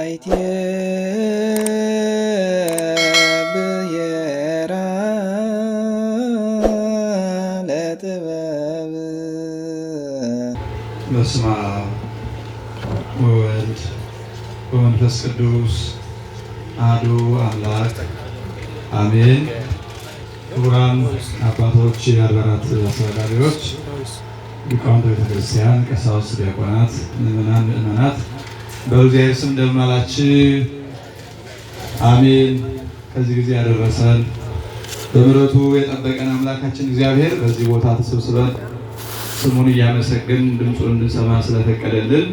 አይቴ ብሔራ ለጥበብ በስመ አብ ወወልድ ወመንፈስ ቅዱስ አሐዱ አምላክ አሜን። ክቡራን አባቶች፣ የአድባራት አስተዳዳሪዎች፣ ሊቃውንተ ቤተክርስቲያን፣ ቀሳውስት፣ ዲያቆናት፣ ምዕመናት በእግዚአብሔር ስም እንደምን አላችሁ? አሜን። ከዚህ ጊዜ ያደረሰን በምሕረቱ የጠበቀን አምላካችን እግዚአብሔር በዚህ ቦታ ተሰብስበን ስሙን እያመሰገን ድምፁን እንድንሰማ ስለፈቀደልን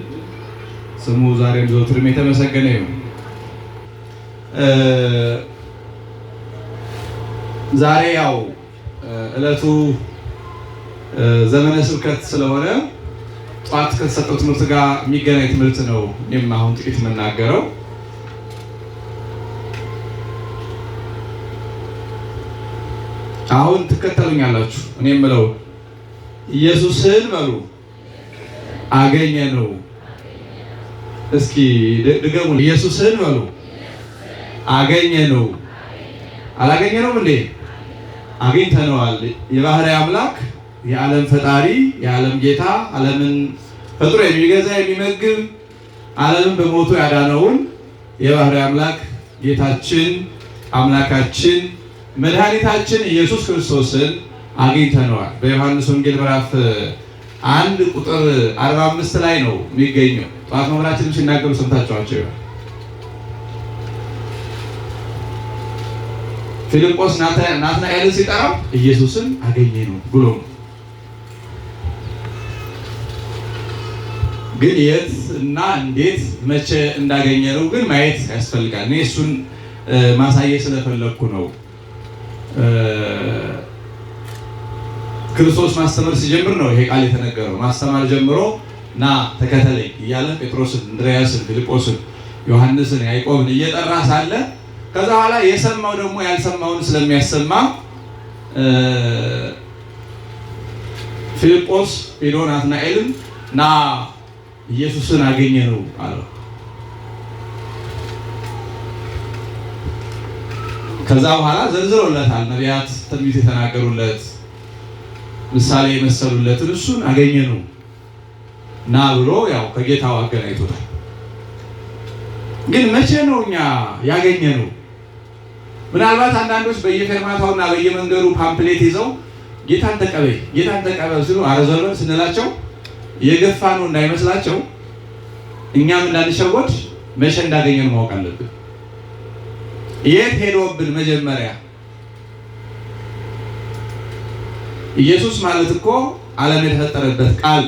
ስሙ ዛሬም ዘወትርም የተመሰገነ ይሁን። ዛሬ ያው ዕለቱ ዘመነ ስብከት ስለሆነ ጠዋት ከተሰጠው ትምህርት ጋር የሚገናኝ ትምህርት ነው። እኔም አሁን ጥቂት የምናገረው አሁን ትከተሉኛላችሁ። እኔ የምለው ኢየሱስን በሉ አገኘ ነው። እስኪ ድገሙ። ኢየሱስን በሉ አገኘ ነው። አላገኘ ነው እንዴ? አግኝተነዋል። የባህርይ አምላክ የዓለም ፈጣሪ የዓለም ጌታ ዓለምን ፈጥሮ የሚገዛ የሚመግብ ዓለምን በሞቱ ያዳነውን የባህርይ አምላክ ጌታችን አምላካችን መድኃኒታችን ኢየሱስ ክርስቶስን አግኝተነዋል። በዮሐንስ ወንጌል ምዕራፍ 1 ቁጥር 45 ላይ ነው የሚገኘው። ጠዋት መምህራችንም ሲናገሩ ሰምታችኋቸው ይሆናል። ፊልጶስ ናትናኤልን ሲጠራው ኢየሱስን አገኘ ነው ብሎ ነው። ግን የት እና እንዴት መቼ እንዳገኘ ነው ግን ማየት ያስፈልጋል። እኔ እሱን ማሳየት ስለፈለኩ ነው። ክርስቶስ ማስተማር ሲጀምር ነው ይሄ ቃል የተነገረው። ማስተማር ጀምሮ ና ተከተለኝ እያለ ጴጥሮስን፣ እንድርያስን፣ ፊልጶስን፣ ዮሐንስን፣ ያዕቆብን እየጠራ ሳለ ከዛ በኋላ የሰማው ደግሞ ያልሰማውን ስለሚያሰማ ፊልጶስ ሄዶ ናትናኤልን ና ኢየሱስን አገኘ ነው አለው። ከዛ በኋላ ዘርዝሮለታል። ነቢያት ትንቢት የተናገሩለት ምሳሌ የመሰሉለትን እሱን አገኘ ነው ና ብሎ ያው ከጌታው አገናኝቶታል። ግን መቼ ነው እኛ ያገኘ ነው? ምናልባት አንዳንዶች በየፌርማታውና በየመንገዱ ፓምፕሌት ይዘው ጌታን ተቀበል ጌታን ተቀበል ሲሉ አረዘርበን ስንላቸው የገፋ ነው እንዳይመስላቸው እኛም እንዳንሸወድ መቼ እንዳገኘን ማወቅ አለብን። የት ሄዶብን? መጀመሪያ ኢየሱስ ማለት እኮ ዓለም የተፈጠረበት ቃል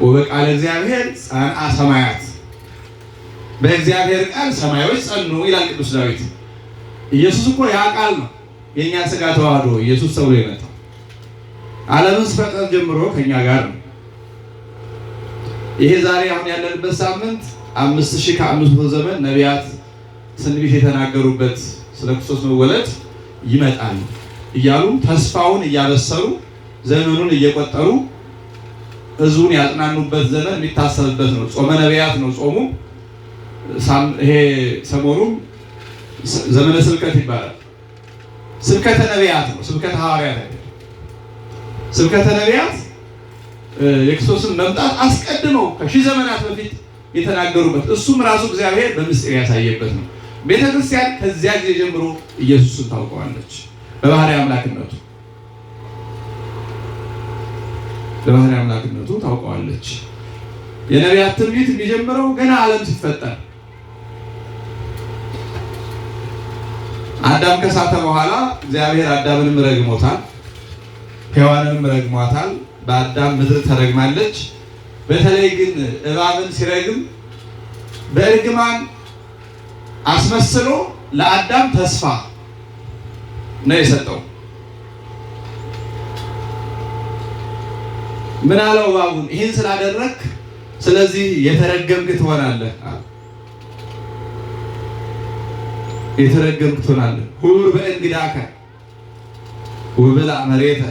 ወበቃለ እግዚአብሔር ጸንዐ ሰማያት፣ በእግዚአብሔር ቃል ሰማዮች ጸኑ ይላል ቅዱስ ዳዊት። ኢየሱስ እኮ ያ ቃል ነው። የኛ ስጋ ተዋህዶ ኢየሱስ ተብሎ የመጣው ዓለምን ሲፈጠር ጀምሮ ከኛ ጋር ነው። ይሄ ዛሬ አሁን ያለንበት ሳምንት 5500 ዘመን ነቢያት ትንቢት የተናገሩበት ስለ ክርስቶስ መወለድ ይመጣል እያሉ ተስፋውን እያበሰሩ ዘመኑን እየቆጠሩ ሕዝቡን ያጽናኑበት ዘመን የሚታሰብበት ነው። ጾመ ነቢያት ነው ጾሙ። ይሄ ሰሞኑ ዘመነ ስብከት ይባላል። ስብከተ ነቢያት ነው፣ ስብከተ ሐዋርያት አይደለም። ስብከተ ነቢያት የክርስቶስን መምጣት አስቀድመው ከሺህ ዘመናት በፊት የተናገሩበት እሱም ራሱ እግዚአብሔር በምስጢር ያሳየበት ነው። ቤተክርስቲያን ከዚያ ጊዜ ጀምሮ ኢየሱስን ታውቀዋለች። በባህርይ አምላክነቱ ታውቀዋለች። የነቢያት ትንቢት የሚጀምረው ገና ዓለም ሲፈጠር አዳም ከሳተ በኋላ እግዚአብሔር አዳምንም ረግሞታል፣ ሔዋንንም ረግሟታል። በአዳም ምድር ተረግማለች። በተለይ ግን እባብን ሲረግም በእርግማን አስመስሎ ለአዳም ተስፋ ነው የሰጠው። ምን አለው እባቡን? ይህን ስላደረክ ስለዚህ የተረገምክ ትሆናለህ። የተረገምክ ትሆናለህ። ሁር በእንግዳከ ወብልዕ መሬተ፣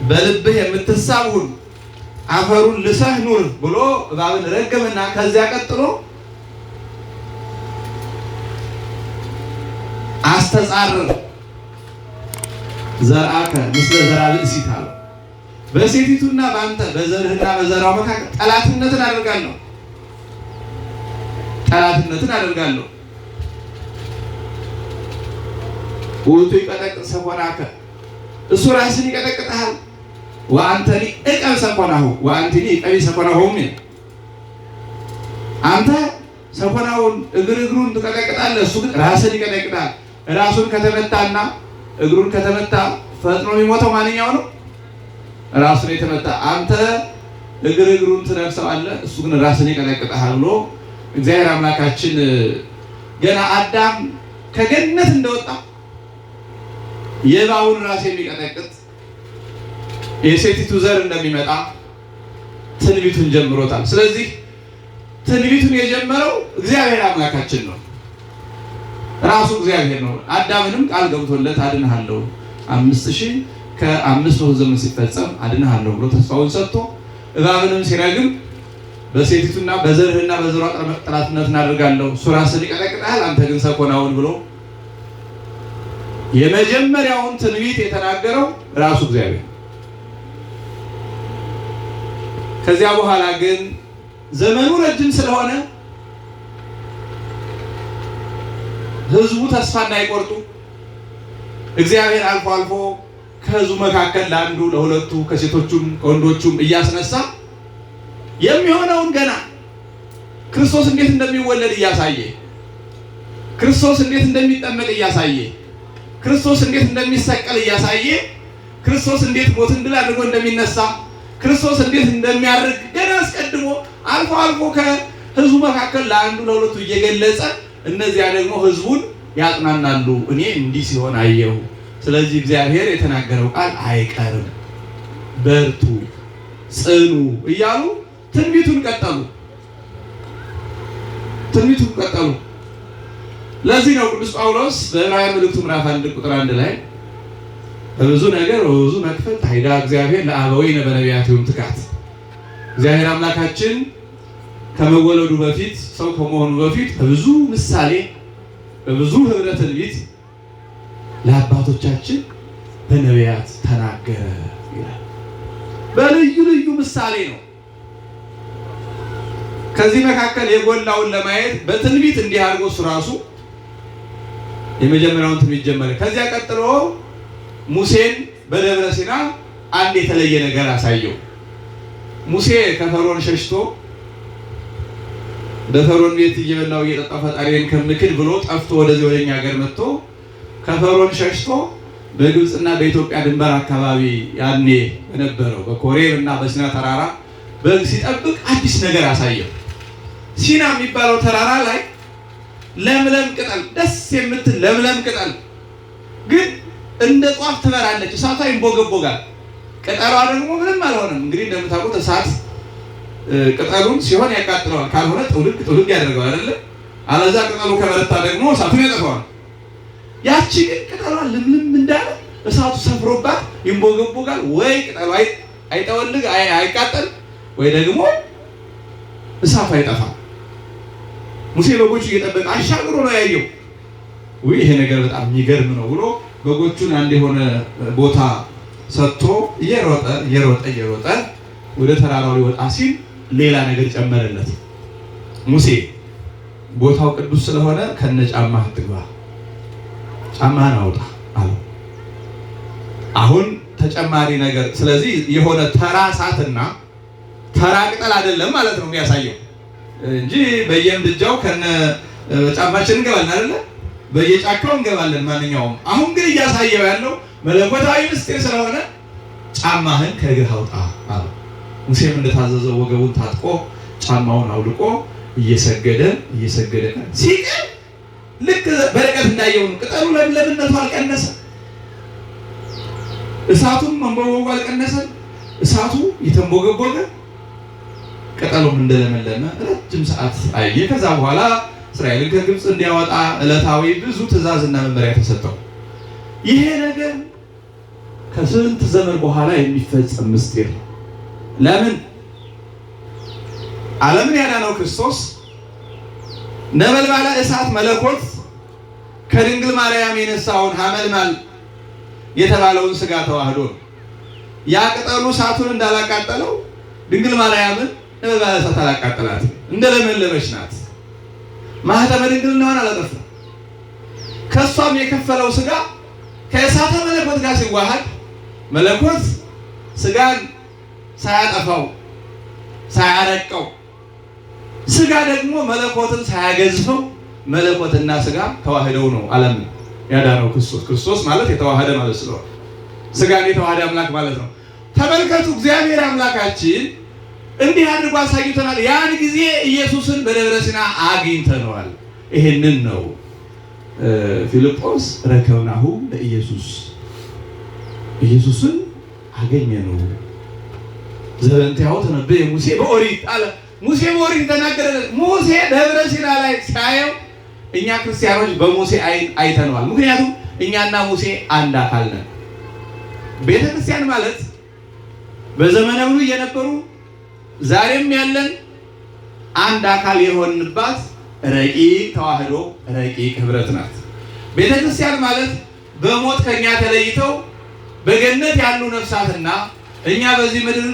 በልብህ የምትሳብ ሁን፣ አፈሩን ልሰህ ኑር ብሎ እባብን ረገመና ከዚያ ቀጥሎ አስተጻርር ዘርአከ ምስለ ዘርአ ብእሲት አለው። በሴቲቱና በአንተ በዘርህና በዘራው መካከል ጠላትነትን አደርጋለሁ። ውእቱ ይቀጠቅጥ ሰኮናከ እሱ ራስን ይቀጠቅጥሃል። ወአንተኒ እቀብ ሰኮናሁ ወአንተኒ እቀቢ ሰኮናሁም። አንተ ሰኮናውን እግሩን ትቀጠቅጣለህ፣ እሱ ግን ራስን ይቀጠቅጣል። ራሱን ከተመታና እግሩን ከተመታ ፈጥኖ የሚሞተው ማንኛው ነው? ራሱን የተመታ። አንተ እግሩን ትነክሰዋለህ፣ እሱ ግን ራስን ይቀጠቅጣል ብሎ እግዚአብሔር አምላካችን ገና አዳም ከገነት እንደወጣ የእባቡን ራስ የሚቀጠቅጥ የሴቲቱ ዘር እንደሚመጣ ትንቢቱን ጀምሮታል። ስለዚህ ትንቢቱን የጀመረው እግዚአብሔር አምላካችን ነው፣ ራሱ እግዚአብሔር ነው። አዳምንም ቃል ገብቶለት አድንሃለሁ 5000 ከ500 ዘመን ሲፈጸም አድንሃለሁ ብሎ ተስፋውን ሰጥቶ እባብንም ሲረግም በሴቲቱና በዘርህና በዘሯ ጠላትነትን አደርጋለሁ፣ እሱ ራስን ይቀጠቅጣል፣ አንተ ግን ሰኮናውን ብሎ የመጀመሪያውን ትንቢት የተናገረው ራሱ እግዚአብሔር። ከዚያ በኋላ ግን ዘመኑ ረጅም ስለሆነ ህዝቡ ተስፋ እንዳይቆርጡ እግዚአብሔር አልፎ አልፎ ከህዝቡ መካከል ለአንዱ ለሁለቱ ከሴቶቹም ከወንዶቹም እያስነሳ የሚሆነውን ገና ክርስቶስ እንዴት እንደሚወለድ እያሳየ፣ ክርስቶስ እንዴት እንደሚጠመቅ እያሳየ፣ ክርስቶስ እንዴት እንደሚሰቀል እያሳየ፣ ክርስቶስ እንዴት ሞትን ድል አድርጎ እንደሚነሳ፣ ክርስቶስ እንዴት እንደሚያርግ ገና አስቀድሞ አልፎ አልፎ ከህዝቡ መካከል ለአንዱ ለሁለቱ እየገለጸ እነዚያ ደግሞ ህዝቡን ያጽናናሉ። እኔ እንዲህ ሲሆን አየሁ፣ ስለዚህ እግዚአብሔር የተናገረው ቃል አይቀርም፣ በርቱ፣ ጽኑ እያሉ ትንቢቱን ቀጠሉ። ለዚህ ነው ቅዱስ ጳውሎስ በዕብራውያን መልእክቱ ምዕራፍ 1 ቁጥር 1 ላይ በብዙ ነገር በብዙ መክፈት ኃይዳ እግዚአብሔር ለአበዊነ በነቢያቲሁ ትካት፣ እግዚአብሔር አምላካችን ከመወለዱ በፊት ሰው ከመሆኑ በፊት በብዙ ምሳሌ በብዙ ህብረ ትንቢት ለአባቶቻችን በነቢያት ተናገረ ይላል። በልዩ ልዩ ምሳሌ ነው። ከዚህ መካከል የጎላውን ለማየት በትንቢት እንዲህ አድርጎ እሱ ራሱ የመጀመሪያውን ትንቢት ጀመረ። ከዚያ ቀጥሎ ሙሴን በደብረ ሲና አንድ የተለየ ነገር አሳየው። ሙሴ ከፈርዖን ሸሽቶ በፈርዖን ቤት እየበላው እየጠጣ ፈጣሪን ከምክድ ብሎ ጠፍቶ ወደዚህ ወደኛ ሀገር መጥቶ ከፈርዖን ሸሽቶ በግብፅና በኢትዮጵያ ድንበር አካባቢ ያኔ በነበረው በኮሬብ እና በሲና ተራራ በግ ሲጠብቅ አዲስ ነገር አሳየው። ሲና የሚባለው ተራራ ላይ ለምለም ቅጠል፣ ደስ የምትል ለምለም ቅጠል ግን እንደ ጧፍ ትበራለች፣ እሳቷ ይንቦገቦጋል። ቅጠሏ ደግሞ ምንም አልሆነም። እንግዲህ እንደምታውቁት እሳት ቅጠሉን ሲሆን ያቃጥለዋል፣ ካልሆነ ጥውልግ ያደርገዋል አይደል? አለዛ ቅጠሉ ከበረታ ደግሞ እሳቱን ያጠፋዋል። ያቺ ግን ቅጠሏ ልምልም እንዳለ እሳቱ ሰፍሮባት ይንቦገቦጋል። ወይ ቅጠሉ አይጠወልግ አይቃጠል፣ ወይ ደግሞ እሳቱ አይጠፋ። ሙሴ በጎቹ እየጠበቀ አሻግሮ ነው ያየው። ወይ ይሄ ነገር በጣም የሚገርም ነው ብሎ በጎቹን አንድ የሆነ ቦታ ሰጥቶ እየሮጠ ወደ ተራራው ሊወጣ ሲል ሌላ ነገር ጨመረለት። ሙሴ ቦታው ቅዱስ ስለሆነ ከነ ጫማህ አትግባ፣ ጫማህን አውጣ አለው። አሁን ተጨማሪ ነገር፣ ስለዚህ የሆነ ተራ እሳትና ተራ ቅጠል አይደለም ማለት ነው የሚያሳየው እንጂ በየምድጃው ከነ ጫማችን እንገባለን አይደለ? በየጫካው እንገባለን ማንኛውም። አሁን ግን እያሳየው ያለው መለኮታዊ ምስጢር ስለሆነ ጫማህን ከእግርህ አውጣ አለው። ሙሴም እንደታዘዘው ወገቡን ታጥቆ ጫማውን አውልቆ እየሰገደ ሲቀር ልክ በርቀት እንዳየው ቅጠሉ ለምለምነቱ አልቀነሰ፣ እሳቱም መንቦጎጉ አልቀነሰ። እሳቱ የተንቦገቦገ ቅጠሉም እንደለመለመ ረጅም ሰዓት አየ። ከዛ በኋላ እስራኤልን ከግብፅ እንዲያወጣ ዕለታዊ ብዙ ትእዛዝና መመሪያ ተሰጠው። ይሄ ነገር ከስንት ዘመን በኋላ የሚፈጸም ምስጢር ነው። ለምን? ዓለምን ያዳነው ክርስቶስ ነበልባለ እሳት መለኮት ከድንግል ማርያም የነሳውን ሐመልማል የተባለውን ሥጋ ተዋህዶ ነው። ያ ቅጠሉ እሳቱን እንዳላቃጠለው ድንግል ማርያምን ነበልባለ እሳት አላቃጠላትም። እንደለመለመች ናት። ማኅተመ ድንግልናዋን አላጠፋም። ከሷም የከፈለው ሥጋ ከእሳተ መለኮት ጋር ሲዋሃድ መለኮት ሥጋን ሳያጠፋው ሳያረቀው፣ ሥጋ ደግሞ መለኮትን ሳያገዝፈው መለኮትና ሥጋ ተዋህደው ነው ዓለምን ያዳነው ክርስቶስ። ክርስቶስ ማለት የተዋህደ ማለት ስለሆነ ሥጋን የተዋህደ አምላክ ማለት ነው። ተመልከቱ፣ እግዚአብሔር አምላካችን እንዲህ አድርጎ አሳይቶናል። ያን ጊዜ ኢየሱስን በደብረ ሲና አግኝተነዋል። ይሄንን ነው ፊልጶስ ረከብናሁ ለኢየሱስ፣ ኢየሱስን አገኘነው። ዘበንቲያው ተነበየ ሙሴ በኦሪት አለ። ሙሴ በኦሪት ተናገረለት። ሙሴ ደብረ ሲና ላይ ሲያየው እኛ ክርስቲያኖች በሙሴ አይን አይተነዋል። ምክንያቱም እኛና ሙሴ አንድ አካል ነን። ቤተ ክርስቲያን ማለት በዘመነ ብሉይ የነበሩ ዛሬም ያለን አንድ አካል የሆንባት ረቂቅ ተዋህዶ ረቂቅ ህብረት ናት። ቤተ ክርስቲያን ማለት በሞት ከኛ ተለይተው በገነት ያሉ ነፍሳትና እኛ በዚህ ምድር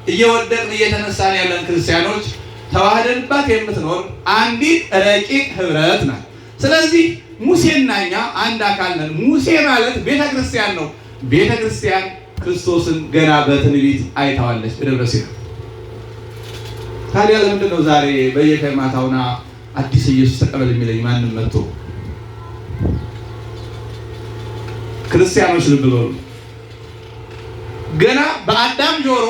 እየወደቅን እየተነሳን ያለን ክርስቲያኖች ተዋህደንባት የምትኖር አንዲት ረቂቅ ህብረት ናት። ስለዚህ ሙሴና እኛ አንድ አካል ነን። ሙሴ ማለት ቤተ ክርስቲያን ነው። ቤተ ክርስቲያን ክርስቶስን ገና በትንቢት አይታዋለች በደብረ ሲና። ታዲያ ለምንድን ነው ዛሬ በየከማታውና አዲስ ኢየሱስ ተቀበል የሚለኝ ማንም መጥቶ? ክርስቲያኖች ልብ በሉ። ገና በአዳም ጆሮ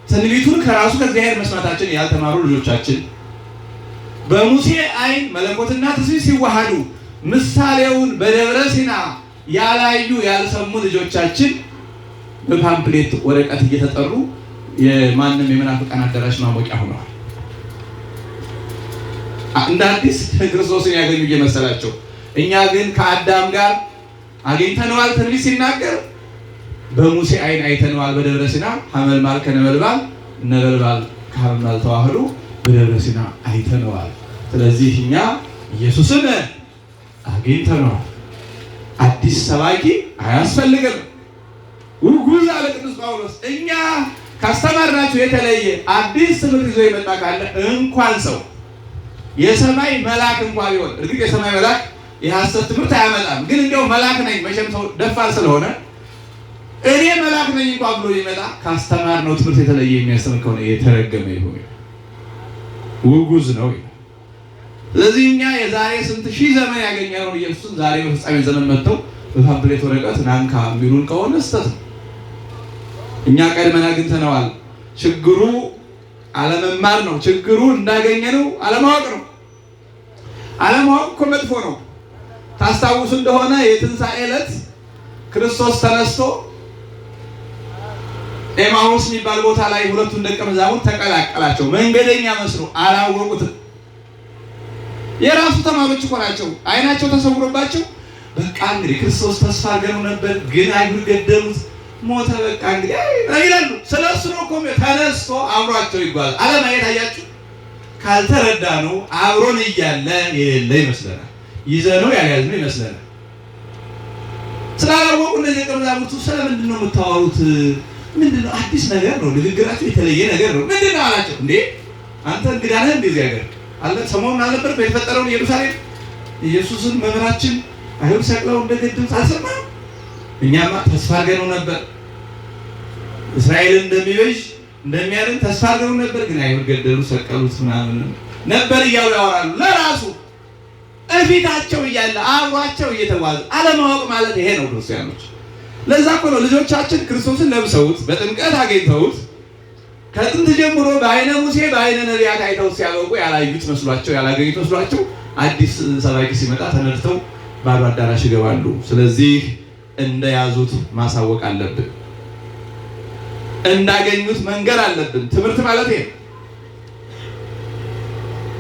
ትንቢቱን ከራሱ ከእግዚአብሔር መስማታችን ያልተማሩ ልጆቻችን በሙሴ አይን መለኮትና ትስብእት ሲዋሃዱ ምሳሌውን በደብረ ሲና ያላዩ ያልሰሙ ልጆቻችን በፓምፕሌት ወረቀት እየተጠሩ የማንም የመናፍቃን አዳራሽ ማሞቂያ ሆነዋል። እንደ አዲስ ክርስቶስን ያገኙ እየመሰላቸው፣ እኛ ግን ከአዳም ጋር አግኝተነዋል። ትንቢት ሲናገር በሙሴ አይን አይተነዋል። በደብረ ሲና ሐመልማል ከነበልባል ነበልባል ከሐመልማል ተዋህዶ በደብረ ሲና አይተነዋል። ስለዚህ እኛ ኢየሱስን አግኝተነዋል። አዲስ ሰባኪ አያስፈልግም። ውጉዝ አለ ቅዱስ ጳውሎስ። እኛ ካስተማርናችሁ የተለየ አዲስ ትምህርት ይዞ የመጣ ካለ እንኳን ሰው የሰማይ መልአክ እንኳን ቢሆን፣ እርግጥ የሰማይ መልአክ የሐሰት ትምህርት አያመጣም። ግን እንዲያው መልአክ ነኝ መቼም ሰው ደፋር ስለሆነ እኔ መልአክ ነኝ እንኳን ብሎ ይመጣ ካስተማርነው ትምህርት የተለየ የሚያስተምር ከሆነ የተረገመ ይሁን፣ ውጉዝ ነው። ስለዚህ እኛ የዛሬ ስንት ሺህ ዘመን ያገኘነው ኢየሱስን ዛሬ በፍጻሜ ዘመን መጥተው በፓምፕሌት ወረቀት ናንካ የሚሉን ከሆነ ስህተት ነው። እኛ ቀድመን አግኝተነዋል። ችግሩ አለመማር ነው። ችግሩ እንዳገኘነው አለማወቅ ነው። አለማወቅ እኮ መጥፎ ነው። ታስታውሱ እንደሆነ የትንሣኤ ዕለት ክርስቶስ ተነስቶ ኤማሁስ የሚባል ቦታ ላይ ሁለቱን ደቀ መዛሙርት ተቀላቀላቸው። መንገደኛ መስሎ አላወቁትም። የራሱ ተማሪዎች እኮ ናቸው። አይናቸው ተሰውሮባቸው በቃ እንግዲህ ክርስቶስ ተስፋ አድርገው ነበር፣ ግን አይሁድ ገደሉት፣ ሞተ፣ በቃ እንግዲህ ይላሉ። ስለሱ ነው እኮ ተነስቶ አብሯቸው ይጓዛል። አለማየት አያችሁ፣ ካልተረዳ ነው አብሮን እያለ የሌለ ይመስለናል፣ ይዘነው ያልያዝነው ይመስለናል። ስላላወቁ እነዚህ ደቀ መዛሙርቱ ስለምንድን ነው የምታወሩት? ምንድን ነው አዲስ ነገር ነው ንግግራቸው፣ የተለየ ነገር ነው ምንድን ነው አላቸው። እንዴ አንተ እንግዳ ነህ እንደዚህ ሀገር አለ ሰሞኑን አልነበር የተፈጠረውን ኢየሩሳሌም ኢየሱስን መምህራችን አይሁድ ሰቅለው እንደገደሉት አልሰማህም? እኛማ ተስፋ አድርገነው ነበር፣ እስራኤልን እንደሚቤዥ እንደሚያድን ተስፋ አድርገነው ነበር፣ ግን አይሁድ ገደሉት፣ ሰቀሉት ምናምን ነበር እያሉ ያወራሉ። ለራሱ እፊታቸው እያለ አብሯቸው እየተጓዘ አለማወቅ ማለት ይሄ ነው ክርስቲያኖች። ለዛ እኮ ነው ልጆቻችን ክርስቶስን ለብሰውት በጥምቀት አገኝተውት ከጥንት ጀምሮ በአይነ ሙሴ በአይነ ነቢያት አይተው ሲያበቁ ያላዩት መስሏቸው ያላገኙት መስሏቸው አዲስ ሰባኪ ሲመጣ ተነድተው ባዶ አዳራሽ ይገባሉ። ስለዚህ እንደያዙት ማሳወቅ አለብን፣ እንዳገኙት መንገር አለብን። ትምህርት ማለት ይሄ።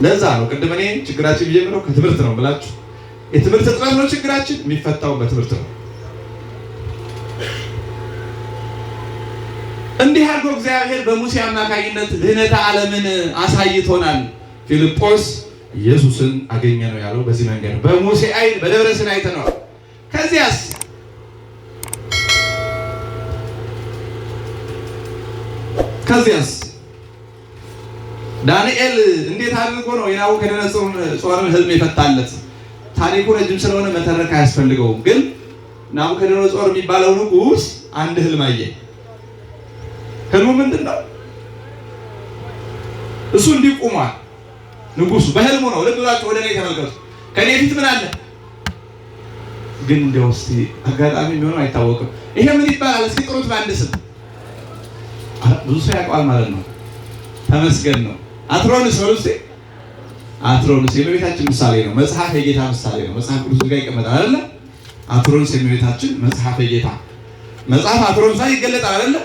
ለዛ ነው ቅድም እኔ ችግራችን ቢጀምረው ከትምህርት ነው ብላችሁ፣ የትምህርት እጥረት ነው ችግራችን፣ የሚፈታው በትምህርት ነው። እንዲህ አድርጎ እግዚአብሔር በሙሴ አማካኝነት ድህነተ ዓለምን አሳይቶናል። ፊልጶስ ኢየሱስን አገኘ ነው ያለው በዚህ መንገድ በሙሴ አይን በደብረ ሲና አይተነዋል። ከዚያስ ዳንኤል እንዴት አድርጎ ነው የናቡከደነፆርን ህልም የፈታለት? ታሪኩ ረጅም ስለሆነ መተረክ አያስፈልገውም። ግን ናቡከደነፆር የሚባለው ንጉስ አንድ ህልም አየ። ህልሙ ምንድነው? እሱ እንዲህ ቆሟል። ንጉሱ በህልሙ ነው። ልብ ብላችሁ ወደ እኔ ተመልከቱ። ከኔ ፊት ምን አለ? ግን እንደው እስቲ አጋጣሚ የሚሆነው አይታወቅም። ይሄ ምን ይባላል? እስኪ ጥሩት በአንድ ስም። ብዙ ሰው ያውቀዋል ማለት ነው። ተመስገን ነው። አትሮንስ ነው። እስቲ አትሮንስ የእመቤታችን ምሳሌ ነው። መጽሐፍ የጌታ ምሳሌ ነው። መጽሐፍ ቅዱስ ጋር ይቀመጣል አይደለ? አትሮንስ የእመቤታችን መጽሐፍ የጌታ መጽሐፍ አትሮንስ ላይ ይገለጣል አይደለ?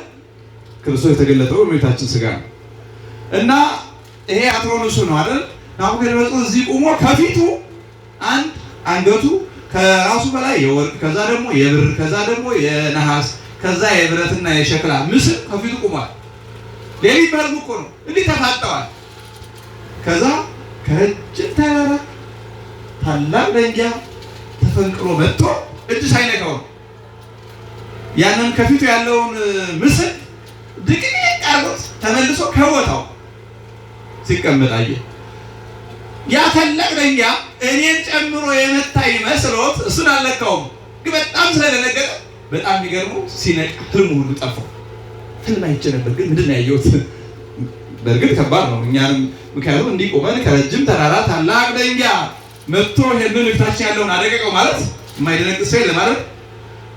ክርስቶስ የተገለጠው በእመቤታችን ስጋ ነው። እና ይሄ አትሮንሱ ነው አይደል? ናቡከደነፆር እዚህ ቆሞ ከፊቱ አንድ አንገቱ ከራሱ በላይ የወርቅ ከዛ ደግሞ የብር ከዛ ደግሞ የነሐስ ከዛ የብረትና የሸክላ ምስል ከፊቱ ቆሟል። ሌሊት በህልሙ እኮ ነው እንዲህ ተፋጠዋል። ከዛ ከረጅም ተራራ ታላቅ ደንጊያ ተፈንቅሎ መጥቶ እጅ ሳይነካው ያንን ከፊቱ ያለውን ምስል ድቅቅ አድርጎት ተመልሶ ከቦታው ሲቀመጥ አየ። ያ ታላቅ ደንጊያ እኔን ጨምሮ የመታኝ መስሎት እሱን አልነካውም። ግን በጣም ስለደነገጠ በጣም የሚገርመው ሲነቃ ህልሙ ሁሉ ጠፋው። ህልም አይቼ ነበር ግን ምንድን ነው ያየሁት? በእርግጥ ከባድ ነው። እኛንም ምክንያቱም እንዲህ ቆመን ከረጅም ተራራ ታላቅ ደንጊያ መጥቶ ሄድን ፊታችን ያለውን አደቀቀው ማለት የማይደነግጥ ሰው የለም አይደል?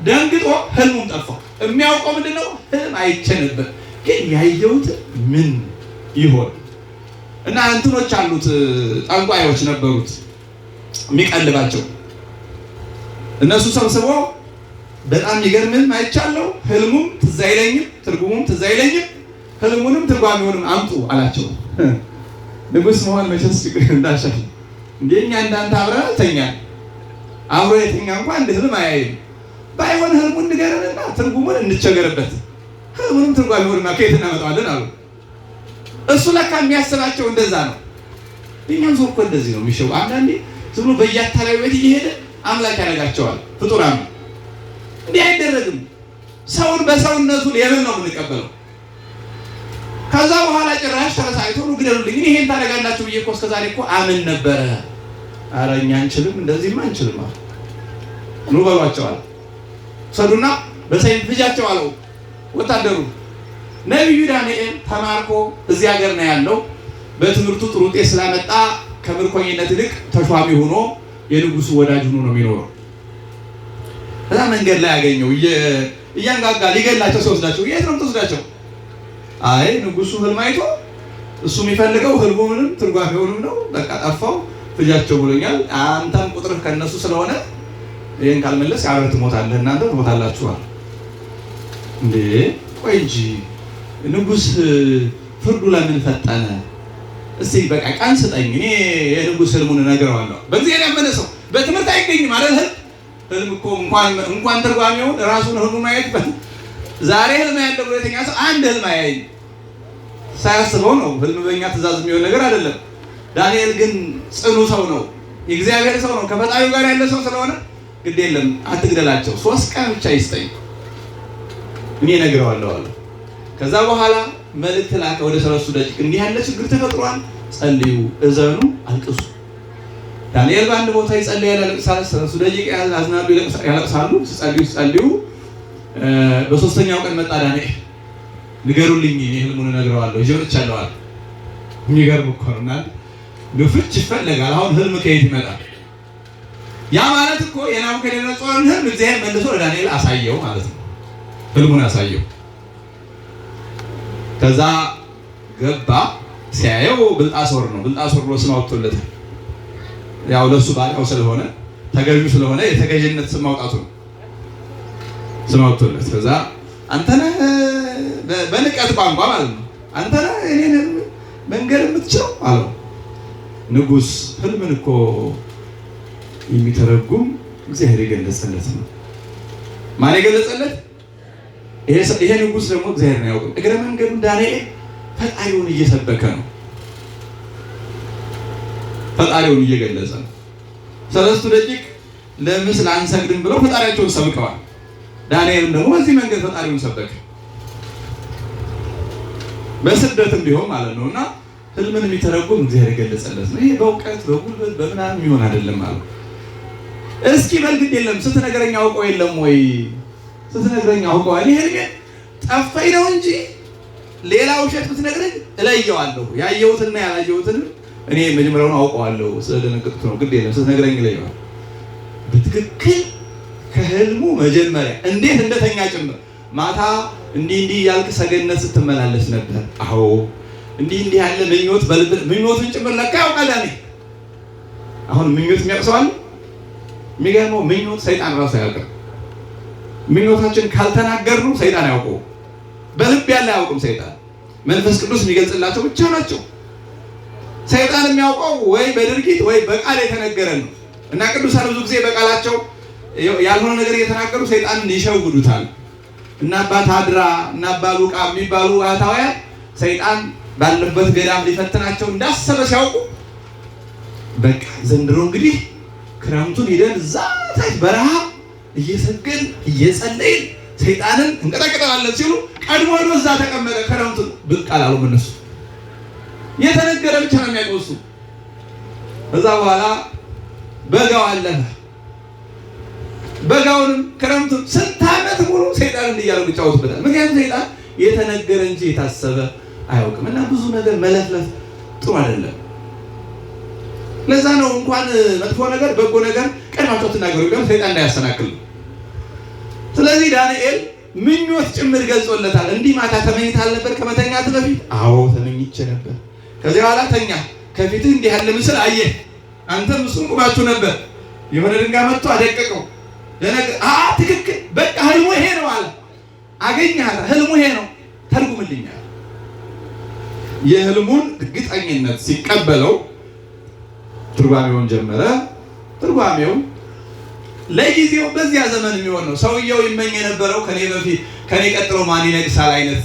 ደንግጦ ህልሙም ጠፋው። የሚያውቀው ምንድነው? ህልም አይቼ ነበር ግን ያየሁት ምን ይሆን? እና እንትኖች አሉት ጠንቋዮች ነበሩት የሚቀልባቸው። እነሱ ሰብስበው በጣም ይገርምም አይቻለው ህልሙም ትዝ አይለኝም ትርጉሙም ትዝ አይለኝም ህልሙንም ትርጓሜውንም አምጡ አላቸው። ንጉስ መሆን መቼስ ችግር እንዳሻል እንደኛ እንዳንተ አብረን አልተኛን። አብሮ የተኛ እንኳን እንደ ህልም አያይም። ባይሆን ህልሙን ንገረንና ትርጉሙን እንቸገርበት፣ ህልሙንም ትርጓሜውንም ከየት እናመጣዋለን አሉ። እሱ ለካ የሚያስባቸው እንደዛ ነው። እኛም ሰው እኮ እንደዚህ ነው የሚሸው። አንዳንዴ ዝም ብሎ በየአታላዩ ቤት እየሄደ አምላክ ያደርጋቸዋል ፍጡራን። እንዲህ አይደረግም። ሰውን በሰውነቱ ለምን ነው የምንቀበለው? ከዛ በኋላ ጭራሽ ተረሳይቶ ነው ግደሉልኝ እኔ ይሄን ታደርጋላችሁ ብዬ እኮ እስከዛሬ እኮ አምን ነበረ። ኧረ እኛ አንችልም፣ እንደዚህማ አንችልም አሉ። ኑ በሏቸዋል። ሰዱና በሰይፍ ፍጃቸው አለው ወታደሩ። ነቢዩ ዳንኤል ተማርኮ እዚህ ሀገር ነው ያለው። በትምህርቱ ጥሩ ውጤት ስላመጣ ከምርኮኝነት ይልቅ ተሿሚ ሆኖ የንጉሱ ወዳጅ ሆኖ ነው የሚኖረው። በዛ መንገድ ላይ ያገኘው እያንጋጋ ሊገላቸው ሲወስዳቸው የት ነው የምትወስዳቸው? አይ ንጉሱ ህልም አይቶ እሱ የሚፈልገው ህልሙንም ትርጓሜውንም ነው። በቃ ጠፋው ፍጃቸው ብሎኛል። አንተም ቁጥርህ ከነሱ ስለሆነ ይሄን ካልመለስ አብረህ ትሞታለህ፣ እናንተ ትሞታላችኋል። እንዴ ቆይ እንጂ ንጉስ ፍርዱ ለምን ፈጠነ? እስቲ በቃ ቀን ስጠኝ፣ እኔ የንጉስ ህልሙን እነግረዋለሁ። በእግዚአብሔር ያመነ ሰው በትምህርት አይገኝም ማለት ህልም እኮ እንኳን ትርጓሜውን ራሱን ህልሙ ማየት ዛሬ ህልም ያለው ሁለተኛ ሰው አንድ ህልም አያይም። ሳያስበው ነው። ህልም በእኛ ትእዛዝ የሚሆን ነገር አይደለም። ዳንኤል ግን ጽኑ ሰው ነው፣ የእግዚአብሔር ሰው ነው፣ ከፈጣሪው ጋር ያለ ሰው ስለሆነ ግድ የለም አትግደላቸው፣ 3 ቀን ብቻ ይስጠኝ እኔ እነግረዋለሁ አለ። ከዛ በኋላ መልእክት ላከ ወደ 3 ደቂቅ እንዲህ ያለ ችግር ተፈጥሯል፣ ጸልዩ፣ እዘኑ፣ አልቅሱ። ዳንኤል በአንድ ቦታ ይጸልያል፣ ያለቅሳል። 3 ደቂቅ ያዝናሉ፣ ያለቅሳሉ። ሲጸልዩ በሶስተኛው ቀን መጣ ዳንኤል። ንገሩልኝ እኔ ህልሙን እነግረዋለሁ ይጀምርቻለሁ አለ። የሚገርም እኮ ነው። እና ፍች ይፈለጋል። አሁን ህልም ከየት ይመጣል? ያ ማለት እኮ የናቡከደነፆርን ህልም እግዚአብሔር መልሶ ለዳንኤል አሳየው ማለት ነው። ህልሙን አሳየው። ከዛ ገባ። ሲያየው ብልጣሶር ነው። ብልጣሶር ብሎ ስም አውጥቶለታል። ያው ለሱ ባሪያው ስለሆነ ተገዢው ስለሆነ የተገዥነት ስም ማውጣቱ ነው። ስም አውጥቶለት ከዛ አንተ ነህ በንቀት ቋንቋ ማለት ነው አንተ ነህ እኔን መንገድ የምትችለው አለው። ንጉስ ህልምን እኮ የሚተረጉም እግዚአብሔር የገለጸለት ነው። ማን የገለጸለት? ይሄ ንጉሥ ደግሞ እግዚአብሔርን አያውቅም። እግረ መንገዱን ዳንኤል ፈጣሪውን እየሰበከ ነው። ፈጣሪውን እየገለጸ ነው። ሰለስቱ ደቂቅ ለምስል አንሰግድም ብለው ፈጣሪያቸውን ሰብከዋል። ዳንኤልም ደግሞ በዚህ መንገድ ፈጣሪውን ሰበከ። በስደትም ቢሆን ማለት ነውና ህልምን የሚተረጉም እግዚአብሔር የገለጸለት ነው። ይሄ በእውቀት በጉልበት በምናምን የሚሆን አይደለም ማለት። እስኪ በልግድ የለም ስትነግረኝ አውቀው የለም ወይ ስትነግረኝ አውቀው ይሄ ግን ጠፋኝ ነው እንጂ ሌላ ውሸት ብትነግረኝ እለየዋለሁ። ያየሁትና ያላየሁትን እኔ መጀመሪያውን አውቀዋለሁ። ስለደነገጥኩ ነው። ግድ የለም ስትነግረኝ እለየዋለሁ። በትክክል ከህልሙ መጀመሪያ እንዴት እንደተኛ ጭምር ማታ እንዲህ ያልክ ሰገነት ስትመላለስ ነበር። አዎ እንዲህ ያለ ምኞት በልብ ምኞትን ጭምር ለካ ያውቃል። አሁን ምኞት የሚያውቀው የሚገርመው ምኞት ሰይጣን ራሱ ያውቃል። ምኞታችን ካልተናገርነው ሰይጣን ያውቀው። በልብ ያለ አያውቅም ሰይጣን። መንፈስ ቅዱስ የሚገልጽላቸው ብቻ ናቸው። ሰይጣን የሚያውቀው ወይ በድርጊት ወይ በቃል የተነገረ ነው። እና ቅዱሳን ብዙ ጊዜ በቃላቸው ያልሆነ ነገር እየተናገሩ ሰይጣንን ይሸውዱታል። እና አባ ታድራ እና አባ ሉቃ የሚባሉ ባህታውያን ሰይጣን ባለበት ገዳም ሊፈትናቸው እንዳሰበ ሲያውቁ በቃ ዘንድሮ እንግዲህ ክረምቱን ሄደን እዛ ታች በረሃ እየሰገድን እየጸለይን ሰይጣንን እንቀጠቅጠዋለን ሲሉ ቀድሞ ሄዶ እዛ ተቀመጠ። ክረምቱን ብቅ አላሉም እነሱ። የተነገረ ብቻ ነው የሚያውቁ። እዛ በኋላ በጋው አለፈ። በጋውንም ክረምቱን ስንት ዓመት ሙሉ ሰይጣንን እያሉ ይጫወቱበታል። ምክንያቱም ሰይጣን የተነገረ እንጂ የታሰበ አያውቅም። እና ብዙ ነገር መለፍለፍ ጥሩ አይደለም። ለዛ ነው እንኳን መጥፎ ነገር በጎ ነገር ቀድማችሁ ተናገሩ ይላል ሰይጣን እንዳያሰናክል። ስለዚህ ዳንኤል ምኞት ጭምር ገልጾለታል። እንዲህ ማታ ተመኝታል ነበር ከመተኛት በፊት? አዎ ተመኝቼ ነበር። ከዚህ በኋላ ተኛ። ከፊትህ እንዲህ ያለ ምስል አየህ። አንተም እሱን ቁማችሁ ነበር። የሆነ ድንጋይ መጥቶ አደቀቀው። ትክክል በቃ ህልሙ ይሄ ነው አለ። አገኘህ፣ ህልሙ ይሄ ነው ተርጉምልኛል። የህልሙን እርግጠኝነት ሲቀበለው ትርጓሜውን ጀመረ። ትርጓሜው ለጊዜው በዚያ ዘመን የሚሆን ነው። ሰውየው ይመኝ የነበረው ከኔ በፊት ከኔ ቀጥሎ ማን ይነግሳል አይነት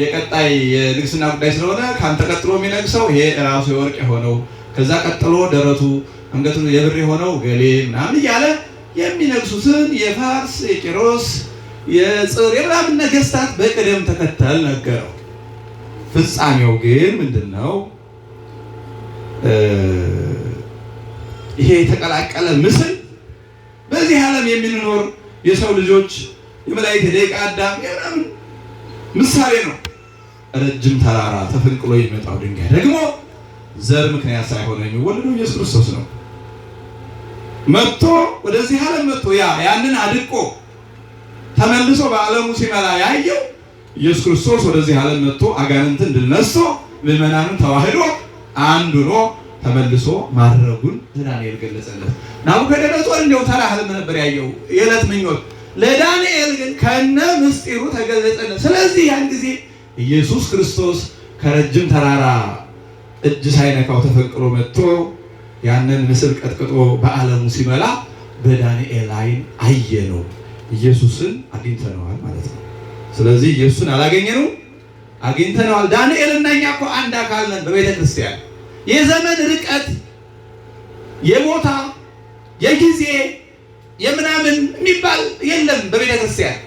የቀጣይ የንግስና ጉዳይ ስለሆነ ካንተ ቀጥሎ የሚነግሰው ይሄ ራሱ የወርቅ የሆነው ከዛ ቀጥሎ ደረቱ አንገቱ የብር የሆነው ገሌ ምናምን እያለ የሚነግሱትን የፋርስ የቂሮስ የጽር የምናምን ነገስታት በቅደም ተከተል ነገረው። ፍጻሜው ግን ምንድነው? ይሄ የተቀላቀለ ምስል በዚህ ዓለም የምንኖር የሰው ልጆች የመላእክት ደቂቀ አዳም የምናምን ምሳሌ ነው። ረጅም ተራራ ተፈንቅሎ የሚመጣው ድንጋይ ደግሞ ዘር ምክንያት ሳይሆን የሚወለደው ኢየሱስ ክርስቶስ ነው። መጥቶ ወደዚህ ዓለም መጥቶ ያንን አድቆ ተመልሶ በዓለሙ ሲመላ ያየው ኢየሱስ ክርስቶስ ወደዚህ ዓለም መጥቶ አጋንንትን ድል ነስቶ ምዕመናንን ተዋህዶ አንዱ ነው ተመልሶ ማድረጉን ዳንኤል ገለጸለት። ናቡከደነጾር እንደው ተራ ህልም ነበር ያየው የዕለት ምኞት። ለዳንኤል ግን ከነ ምስጢሩ ተገለጸለት። ስለዚህ ያን ጊዜ ኢየሱስ ክርስቶስ ከረጅም ተራራ እጅ ሳይነካው ተፈንቅሎ መጥቶ ያንን ምስል ቀጥቅጦ በዓለሙ ሲመላ በዳንኤል ዓይን አየነው። ኢየሱስን አግኝተነዋል ማለት ነው። ስለዚህ ኢየሱስን አላገኘነው፣ አግኝተነዋል። ዳንኤልና እኛ እኮ አንድ አካል ነን በቤተ ክርስቲያን። የዘመን ርቀት፣ የቦታ የጊዜ የምናምን የሚባል የለም በቤተ ክርስቲያን።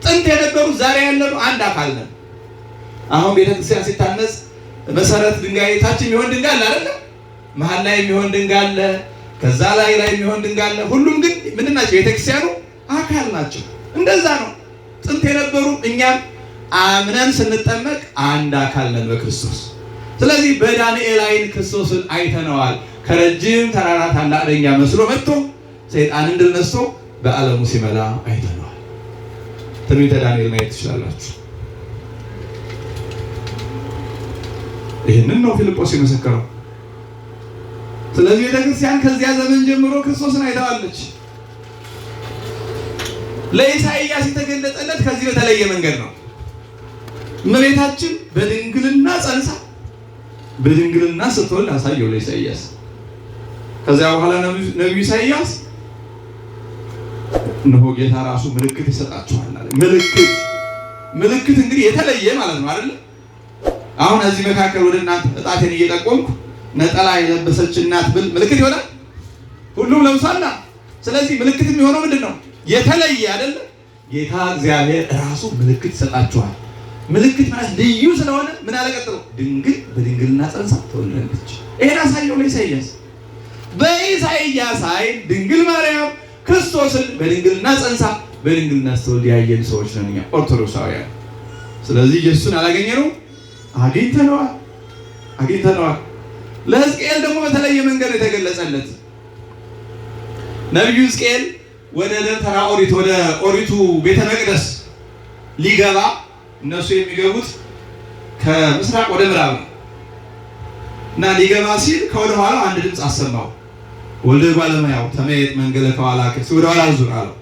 ጥንት የነበሩት ዛሬ ያለነው አንድ አካል ነን። አሁን ቤተ ክርስቲያን ሲታነጽ መሰረት ድንጋይ ታች የሚሆን ድንጋይ አለ አይደል? መሀል ላይ የሚሆን ድንጋይ አለ፣ ከዛ ላይ የሚሆን ድንጋይ አለ። ሁሉም ግን ምንድን ናቸው? ቤተ ክርስቲያኑ አካል ናቸው። እንደዛ ነው ጥንት የነበሩ። እኛም አምነን ስንጠመቅ አንድ አካል ነን በክርስቶስ። ስለዚህ በዳንኤል ዓይን ክርስቶስን አይተነዋል። ከረጅም ተራራ ታላቅ ድንጋይ መስሎ መጥቶ ሰይጣንን ድል ነስቶ በዓለሙ ሲመላ አይተነዋል። ትንቢተ ዳንኤል ማየት ትችላላችሁ። ይህንን ነው ፊልጶስ የመሰከረው። ስለዚህ ቤተክርስቲያን ከዚያ ዘመን ጀምሮ ክርስቶስን አይተዋለች። ለኢሳይያስ የተገለጸለት ከዚህ በተለየ መንገድ ነው። እመቤታችን በድንግልና ጸንሳ በድንግልና ስትወልድ አሳየው ለኢሳይያስ። ከዚያ በኋላ ነቢዩ ኢሳይያስ እነሆ ጌታ ራሱ ምልክት ይሰጣችኋል አለ። ምልክት ምልክት እንግዲህ የተለየ ማለት ነው አይደል? አሁን እዚህ መካከል ወደ እናንተ እጣቴን እየጠቆምኩ ነጠላ የለበሰች እናት ብል ምልክት ይሆናል? ሁሉም ለብሷል። ስለዚህ ምልክት የሚሆነው ምንድነው? የተለየ አይደል? ጌታ እግዚአብሔር ራሱ ምልክት ይሰጣችኋል። ምልክት ማለት ልዩ ስለሆነ ምን አለ ቀጥሎ? ድንግል በድንግልና ጸንሳ ትወልዳለች። ይሄን አሳየው ለኢሳይያስ። በኢሳይያስ አይን ድንግል ማርያም ክርስቶስን በድንግልና ጸንሳ በድንግልና ስትወልድ ያየን ሰዎች ነን እኛ ኦርቶዶክሳውያን። ስለዚህ ኢየሱስን አላገኘነው? አግኝተነዋል። ለሕዝቅኤል ደግሞ በተለየ መንገድ የተገለጸለት ነቢዩ ሕዝቅኤል ወደ ደብተራ ኦሪት ወደ ኦሪቱ ቤተ መቅደስ ሊገባ እነሱ የሚገቡት ከምስራቅ ወደ ምዕራብ ነው እና ሊገባ ሲል ከወደ ኋላ አንድ ድምፅ አሰማው። ወልደ ባለሙያው ተመየጥ መንገለ ከኋላከ ወደ ኋላ ዙር አለው።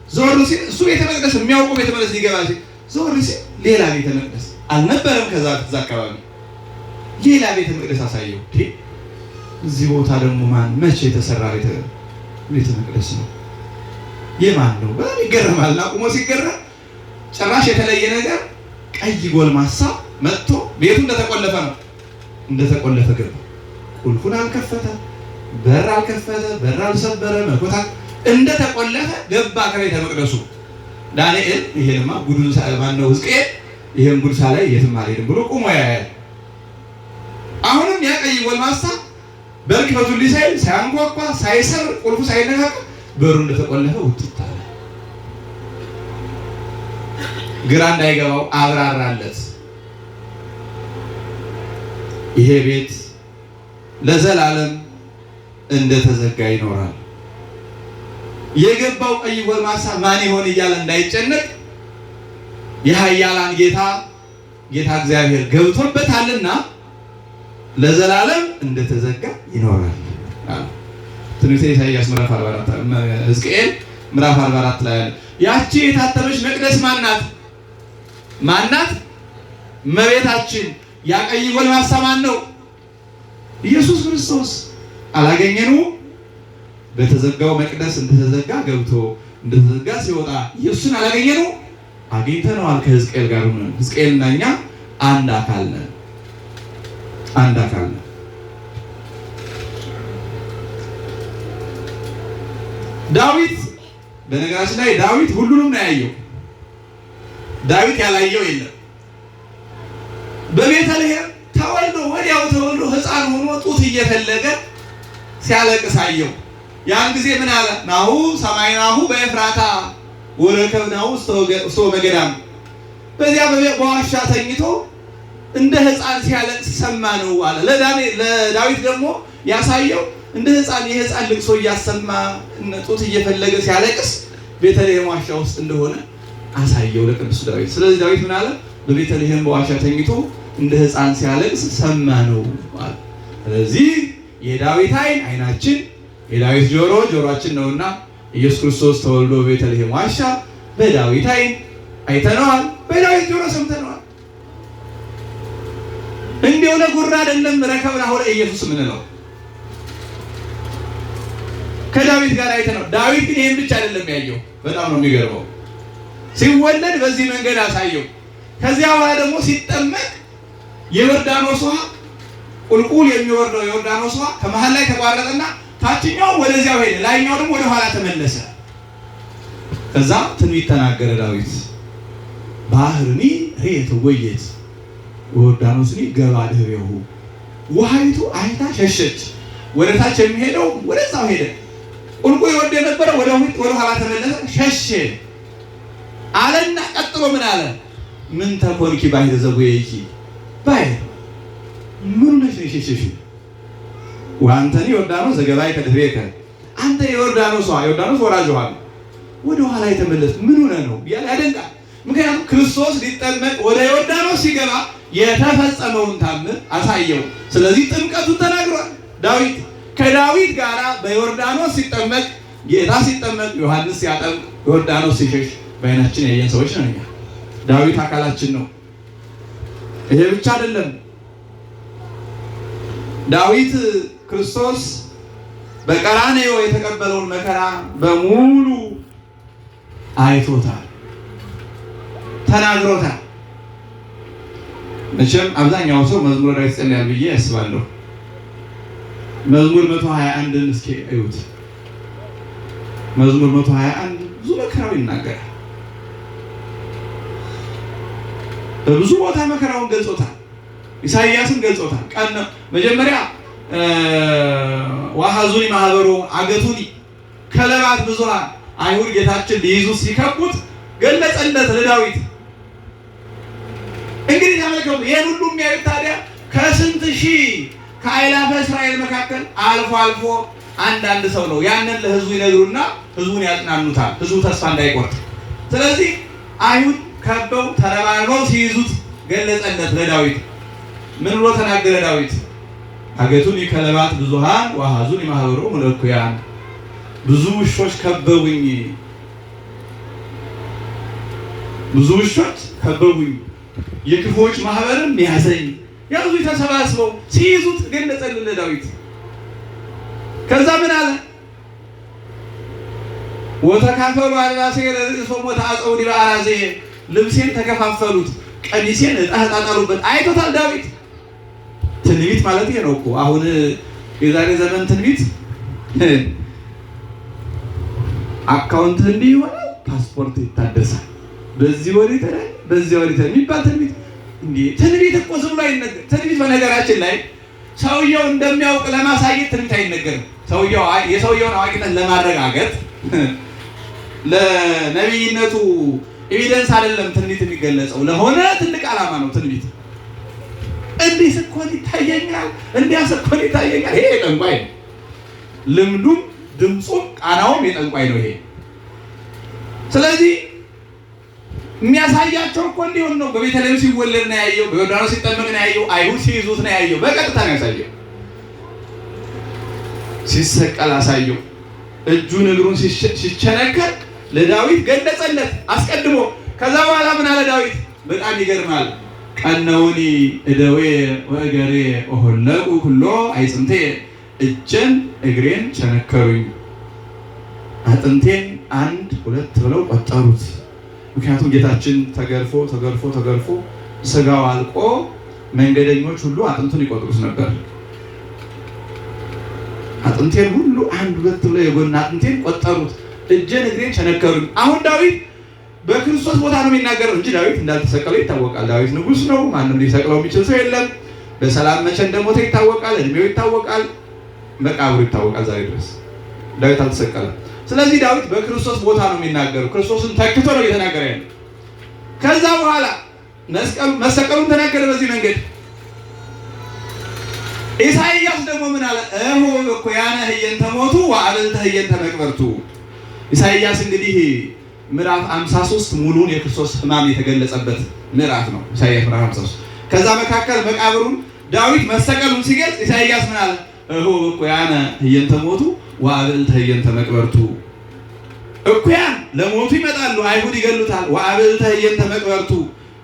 ዞር ሲል እሱ ቤተ መቅደስ የሚያውቀው ቤተ መቅደስ ሊገባ ሲል ዞር ሲል ሌላ ቤተ መቅደስ አልነበረም። ከዛ አካባቢ ሌላ ቤተ መቅደስ አሳየው። እዚህ ቦታ ደግሞ ማን መቼ የተሰራ ቤተ መቅደስ ነው? የማን ነው? በጣም ይገረማል። እና ቁሞ ሲገረም ጭራሽ የተለየ ነገር ቀይ ጎልማሳ መጥቶ ቤቱ እንደተቆለፈ ነው። እንደተቆለፈ ገባ። ቁልፉን አልከፈተ፣ በር አልከፈተ፣ በር አልሰበረ፣ መኮታት እንደተቆለፈ ገባ ከቤተ መቅደሱ። ዳንኤል ይሄንማ ጉዱን ማነው ሕዝቅኤል ይሄን ጉድ ሳላይ የትም አልሄድም ብሎ ቁሞ ያያል። አሁንም ያ ቀይ ጎልማሳ በር ክፈቱልኝ ሳይል ሳያንኳኳ ሳይሰር ቁልፉ ሳይነካካ በሩ እንደተቆለፈ ውጥታ አለ። ግራ እንዳይገባው አብራራለት። ይሄ ቤት ለዘላለም እንደተዘጋ ይኖራል። የገባው ቀይ ጎልማሳ ማን ይሆን እያለ እንዳይጨነቅ የኃያላን ጌታ እግዚአብሔር ገብቶበታልና ለዘላለም እንደተዘጋ ይኖራል። ትንቢተ ኢሳይያስ ምዕራፍ 44 ሕዝቅኤል ምዕራፍ 44 ላይ ያለ ያቺ የታተመች መቅደስ ማናት? እመቤታችን። ያ ቀይ ጎልማሳ ማን ነው? ኢየሱስ ክርስቶስ። አላገኘነው? በተዘጋው መቅደስ እንደተዘጋ ገብቶ እንደተዘጋ ሲወጣ ኢየሱስን አላገኘነው? አግኝተነዋል። ከሕዝቅኤል ጋር ሆነን ሕዝቅኤልና እኛ አንድ አካል ነን። ዳዊት በነገራችን ላይ ዳዊት ሁሉንም ነው ያየው። ዳዊት ያላየው የለም። በቤተልሔም ወዲያው ተወልዶ ሕፃን ሆኖ ጡት እየፈለገ ሲያለቅስ አየው። ያን ጊዜ ምን አለ? ናሁ ሰማይናሁ በኤፍራታ ወረከብናሁ እስተ መገዳም። በዚያ በዋሻ ተኝቶ እንደ ሕፃን ሲያለቅስ ሰማ ነው አለ። ለዳዊት ደግሞ ያሳየው እንደ ሕፃን የሕፃን ልቅሶ እያሰማ ጡት እየፈለገ ሲያለቅስ ቤተልሔም ዋሻ ውስጥ እንደሆነ አሳየው ለቅዱስ ዳዊት። ስለዚህ ዳዊት ምን አለ? በቤተልሔም በዋሻ ተኝቶ እንደ ሕፃን ሲያለቅስ ሰማ ነው አለ። ስለዚህ የዳዊት ዓይን ዓይናችን፣ የዳዊት ጆሮ ጆሮአችን ነውና ኢየሱስ ክርስቶስ ተወልዶ በቤተልሔም ዋሻ በዳዊት ዓይን አይተነዋል፣ በዳዊት ጆሮ ሰምተነዋል። እንዲሁ ለጉራ አይደለም ረከብናሁ ለኢየሱስ ምንለው ከዳዊት ጋር አይተነው። ዳዊት ግን ይሄን ብቻ አይደለም ያየው። በጣም ነው የሚገርመው። ሲወለድ በዚህ መንገድ አሳየው። ከዚያ በኋላ ደግሞ ሲጠመቅ የዮርዳኖስ ውሃ ቁልቁል የሚወርደው የዮርዳኖስ ውሃ ከመሃል ላይ ተቋረጠና ታችኛው ወደዚያው ሄደ፣ ላይኛው ደግሞ ወደ ኋላ ተመለሰ። ከዛ ትንቢት ተናገረ ዳዊት። ባህርኒ ሬት ወየት ዮርዳኖስኒ ገባ ድህሬሁ። ውሃይቱ አይታ ሸሸች። ወደ ታች የሚሄደው ወደዛው ሄደ። ቁልቁል ይወርድ የነበረ ወደ ኋላ ተመለሰ፣ ሸሸ አለና ቀጥሎ ምን አለ? ምን ተኮንኪ ባሕረ ዘጉየኪ ባይ ምን ነሽ ሸሸሽ? ወአንተኒ ዮርዳኖስ ዘገባይከ ድህሬከ። አንተ የዮርዳኖስ ወራጅ ውሃ ወደ ኋላ የተመለስ ምን ሆነ ነው እያለ ያደንቃል። ምክንያቱም ክርስቶስ ሊጠመቅ ወደ ዮርዳኖስ ሲገባ የተፈጸመውን ታምር አሳየው። ስለዚህ ጥምቀቱን ተናግሯል ዳዊት። ከዳዊት ጋራ በዮርዳኖስ ሲጠመቅ ጌታ ሲጠመቅ ዮሐንስ ሲያጠምቅ ዮርዳኖስ ሲሸሽ በዓይናችን ያየን ሰዎች ነን እኛ። ዳዊት አካላችን ነው። ይሄ ብቻ አይደለም። ዳዊት ክርስቶስ በቀራንዮ የተቀበለውን መከራ በሙሉ አይቶታል። ተናግሮታል። መቼም አብዛኛው ሰው መዝሙረ ዳዊት ይጸልያል ብዬ ያስባለሁ። መዝሙር 121ን እስኪ እዩት። መዝሙር 121 ብዙ መከራው ይናገራል። በብዙ ቦታ መከራውን ገልጾታል። ኢሳይያስን ገልጾታል። ቀን መጀመሪያ ወሐዙኒ ማህበሩ አገቱኒ ከለባት ብዙሃን አይሁድ ጌታችን ሊይዙ ሲከቡት ገለጸለት ለዳዊት። እንግዲህ ተመልከቱ፣ ይሄን ሁሉ የሚያዩት ታዲያ ከስንት ሺህ ከአእላፈ እስራኤል መካከል አልፎ አልፎ አንዳንድ ሰው ነው። ያንን ለህዝቡ ይነግሩና ህዝቡን ያጽናኑታል፣ ህዝቡ ተስፋ እንዳይቆርጥ። ስለዚህ አይሁድ ከበው ተረባርበው ሲይዙት ገለጸለት ለዳዊት። ምን ብሎ ተናገረ ዳዊት? አገቱኒ ከለባት ብዙሃን ወሐዙኒ ማህበሮሙ ለእኩያን። ብዙ ውሾች ከበቡኝ፣ ብዙ ውሾች ከበቡኝ፣ የክፉዎች ማህበርም ያዘኝ። ያዙ ተሰባስበው ሲይዙት ገለጸለት ለዳዊት። ከዛ ምን አለ? ወተካፈሉ አልባሴ ለርእሶሙ ወተዓጽኡ ዲበ አራዜ። ልብሴን ተከፋፈሉት፣ ቀሚሴን ዕጣ ተጣጣሉበት። አይቶታል ዳዊት። ትንቢት ማለት ይሄ ነው እኮ። አሁን የዛሬ ዘመን ትንቢት አካውንት እንዲህ ይሆናል፣ ፓስፖርት ይታደሳል፣ በዚህ ወር ይተላል፣ በዚህ ወር ይተላል የሚባል ትንቢት እንዴ! ትንቢት እኮ ዝም ብሎ አይነገር። ትንቢት በነገራችን ላይ ሰውየው እንደሚያውቅ ለማሳየት ትንቢት አይነገርም። የሰውየውን አዋቂነት ለማረጋገጥ ለነቢይነቱ ኤቪደንስ አይደለም ትንቢት የሚገለጸው፣ ለሆነ ትልቅ ዓላማ ነው ትንቢት። እንዲህ ስኮን ይታየኛል፣ እንዲያ ስኮን ይታየኛል። ይሄ የጠንቋይ ነው። ልምዱም ድምፁም ቃናውም የጠንቋይ ነው ይሄ። ስለዚህ የሚያሳያቸው እኮ እንዲሆን ነው። በቤተልሔም ሲወለድ ነው ያየው፣ በዮርዳኖስ ሲጠመቅ ነው ያየው፣ አይሁድ ሲይዙት ነው ያየው። በቀጥታ ነው ያሳየው። ሲሰቀል አሳየው። እጁን እግሩን ሲቸነከር ለዳዊት ገለጸለት አስቀድሞ። ከዛ በኋላ ምን አለ ዳዊት? በጣም ይገርማል። ቀነውኒ እደዌ ወእገሬ ወሆለቁ ኩሎ አይጽምቴ። እጄን እግሬን ቸነከሩኝ፣ አጥንቴን አንድ ሁለት ብለው ቆጠሩት። ምክንያቱም ጌታችን ተገርፎ ተገርፎ ተገርፎ ስጋው አልቆ መንገደኞች ሁሉ አጥንቱን ይቆጥሩት ነበር። አጥንቴን ሁሉ አንድ ሁለት ብለው የጎን አጥንቴን ቆጠሩት፣ እጄን እግሬን ቸነከሩኝ። አሁን ዳዊት በክርስቶስ ቦታ ነው የሚናገረው እንጂ ዳዊት እንዳልተሰቀለው ይታወቃል። ዳዊት ንጉሥ ነው፣ ማንም ሊሰቅለው የሚችል ሰው የለም። በሰላም መቼ እንደሞተ ይታወቃል፣ እድሜው ይታወቃል፣ መቃብሩ ይታወቃል። ዛሬ ድረስ ዳዊት አልተሰቀለም። ስለዚህ ዳዊት በክርስቶስ ቦታ ነው የሚናገረው፣ ክርስቶስን ተክቶ ነው እየተናገረ ያለው። ከዛ በኋላ መሰቀሉን ተናገረ በዚህ መንገድ። ኢሳይያስ ደግሞ ምን አለ? እኩያነ ህየንተ ሞቱ ወአበልተ ህየንተ መቅበርቱ። ኢሳይያስ እንግዲህ ምዕራፍ 53 ሙሉን የክርስቶስ ሕማም የተገለጸበት ምዕራፍ ነው። ኢሳይያስ ምዕራፍ 53 ከዛ መካከል መቃብሩን ዳዊት መሰቀሉን ሲገልጽ ኢሳይያስ ምን አለ? እኩያነ ህየንተ ሞቱ ወአበልተ ህየንተ መቅበርቱ። እኩያን ለሞቱ ይመጣሉ፣ አይሁድ ይገሉታል። ወአበልተ ህየንተ መቅበርቱ፣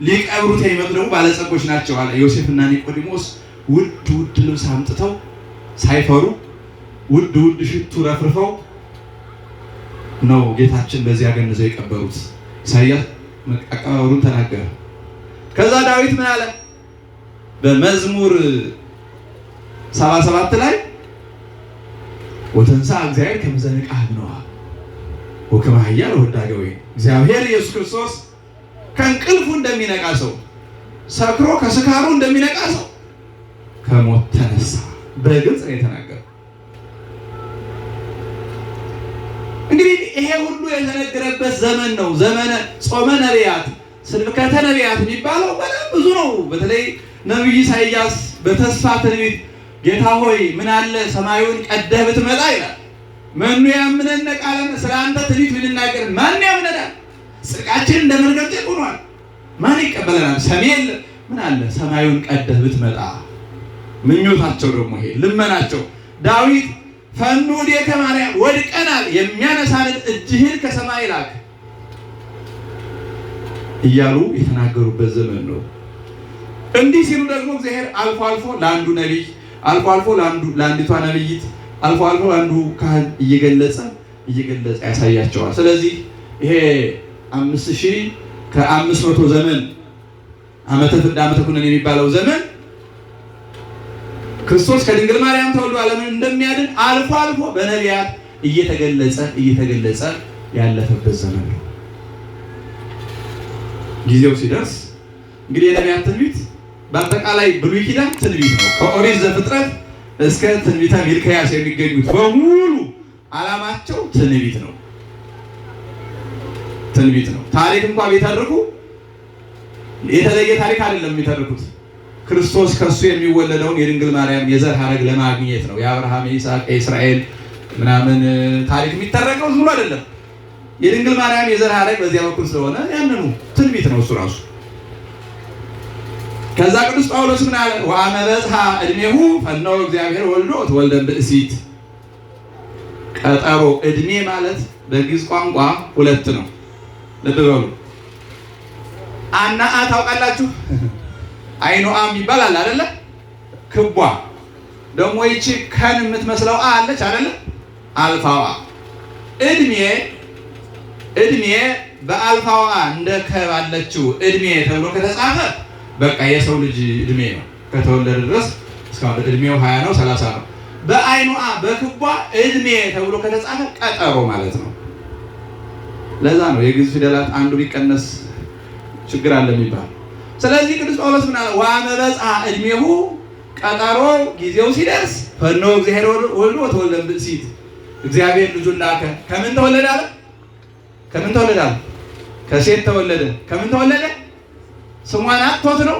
ሊቀብሩት የሚመጡ ደግሞ ባለጸጎች ናቸው አለ። ዮሴፍና ኒቆዲሞስ ውድ ውድ ልብስ አምጥተው ሳይፈሩ ውድ ውድ ሽቱ ረፍርፈው ነው ጌታችን በዚያ ገንዘው የቀበሩት። ኢሳይያስ አቀባበሩን ተናገረ። ከዛ ዳዊት ምን አለ? በመዝሙር 77 ላይ ወተንሳ እግዚአብሔር ከመዘነቃ ነው ወከማህያ ለወዳገው። እግዚአብሔር ኢየሱስ ክርስቶስ ከእንቅልፉ እንደሚነቃ ሰው፣ ሰክሮ ከስካሩ እንደሚነቃ ሰው ከሞት ተነሳ። በግልጽ ነው የተናገረው። እንግዲህ ይሄ ሁሉ የተነገረበት ዘመን ነው። ዘመነ ጾመ ነቢያት፣ ስብከተ ነቢያት የሚባለው በጣም ብዙ ነው። በተለይ ነቢይ ኢሳይያስ በተስፋ ትንቢት ጌታ ሆይ ምን አለ ሰማዩን ቀደህ ብትመጣ ይላል። መኑ ያምነነ ቃለነ፣ ስለ አንተ ትንቢት ብንናገር ማን ያምነናል? ጽድቃችን እንደ መርገም ሆኗል፣ ማን ይቀበለናል? ሰሚ የለ። ምን አለ ሰማዩን ቀደህ ብትመጣ። ምኞታቸው ደግሞ ይሄ ልመናቸው። ዳዊት ፈኑ ዲከ ማርያም፣ ወድቀናል የሚያነሳንን እጅህን ከሰማይ ላክ እያሉ የተናገሩበት ዘመን ነው። እንዲህ ሲሉ ደግሞ እግዚአብሔር አልፎ አልፎ ለአንዱ ነቢይ፣ አልፎ አልፎ ለአንዲቷ ነቢይት፣ አልፎ አልፎ ለአንዱ ካህን እየገለጸ ያሳያቸዋል። ስለዚህ ይሄ ከ500 ዘመን ዓመተ ፍዳ ዓመተ ኩነኔ የሚባለው ዘመን ክርስቶስ ከድንግል ማርያም ተወልዶ ዓለምን እንደሚያድን አልፎ አልፎ በነቢያት እየተገለጸ ያለፈበት ዘመን ነው። ጊዜው ሲደርስ እንግዲህ የነቢያት ትንቢት በአጠቃላይ ብሉይ ኪዳን ትንቢት ነው። ከኦሪት ዘፍጥረት እስከ ትንቢተ ሚልክያስ የሚገኙት በሙሉ ዓላማቸው ትንቢት ነው። ታሪክ እንኳን ቢተርኩ የተለየ ታሪክ አይደለም የሚተርኩት። ክርስቶስ ከሱ የሚወለደውን የድንግል ማርያም የዘር ሐረግ ለማግኘት ነው። የአብርሃም፣ የይስሐቅ፣ የእስራኤል ምናምን ታሪክ የሚተረከው ዝም ብሎ አይደለም። የድንግል ማርያም የዘር ሐረግ በዚያ በኩል ስለሆነ ያንኑ ትንቢት ነው እሱ ራሱ። ከዛ ቅዱስ ጳውሎስ ምን አለ? ወአመ በጽሐ ዕድሜሁ ፈነወ እግዚአብሔር ወልዶ ተወልደ ብእሲት። ቀጠሮ ዕድሜ ማለት በግዕዝ ቋንቋ ሁለት ነው። ልብ በሉ። አናአ ታውቃላችሁ? አይኖአም ይባላል አይደለ? ክቧ ደግሞ ይቺ ከን የምትመስለው አለች አይደለ? አልፋዋ። ዕድሜ በአልፋዋ እንደ ከባለችው ዕድሜ ተብሎ ከተጻፈ በቃ የሰው ልጅ ዕድሜ ነው። ከተወለደ ድረስ እስካሁን ዕድሜው 20 ነው 30 ነው። በአይኖአ በክቧ ዕድሜ ተብሎ ከተጻፈ ቀጠሮ ማለት ነው። ለዛ ነው የግዕዝ ፊደላት አንዱ ቢቀነስ ችግር አለ የሚባል። ስለዚህ ቅዱስ ጳውሎስ ምን አለ? ወአመ በጽሐ ዕድሜሁ፣ ቀጠሮ ጊዜው ሲደርስ ፈነወ እግዚአብሔር ወልዶ ተወልደ ብእሲት፣ እግዚአብሔር ልጁን ላከ። ከምን ተወለደ አለ? ከሴት ተወለደ። ከምን ተወለደ? ስሟን አጥቶት ነው?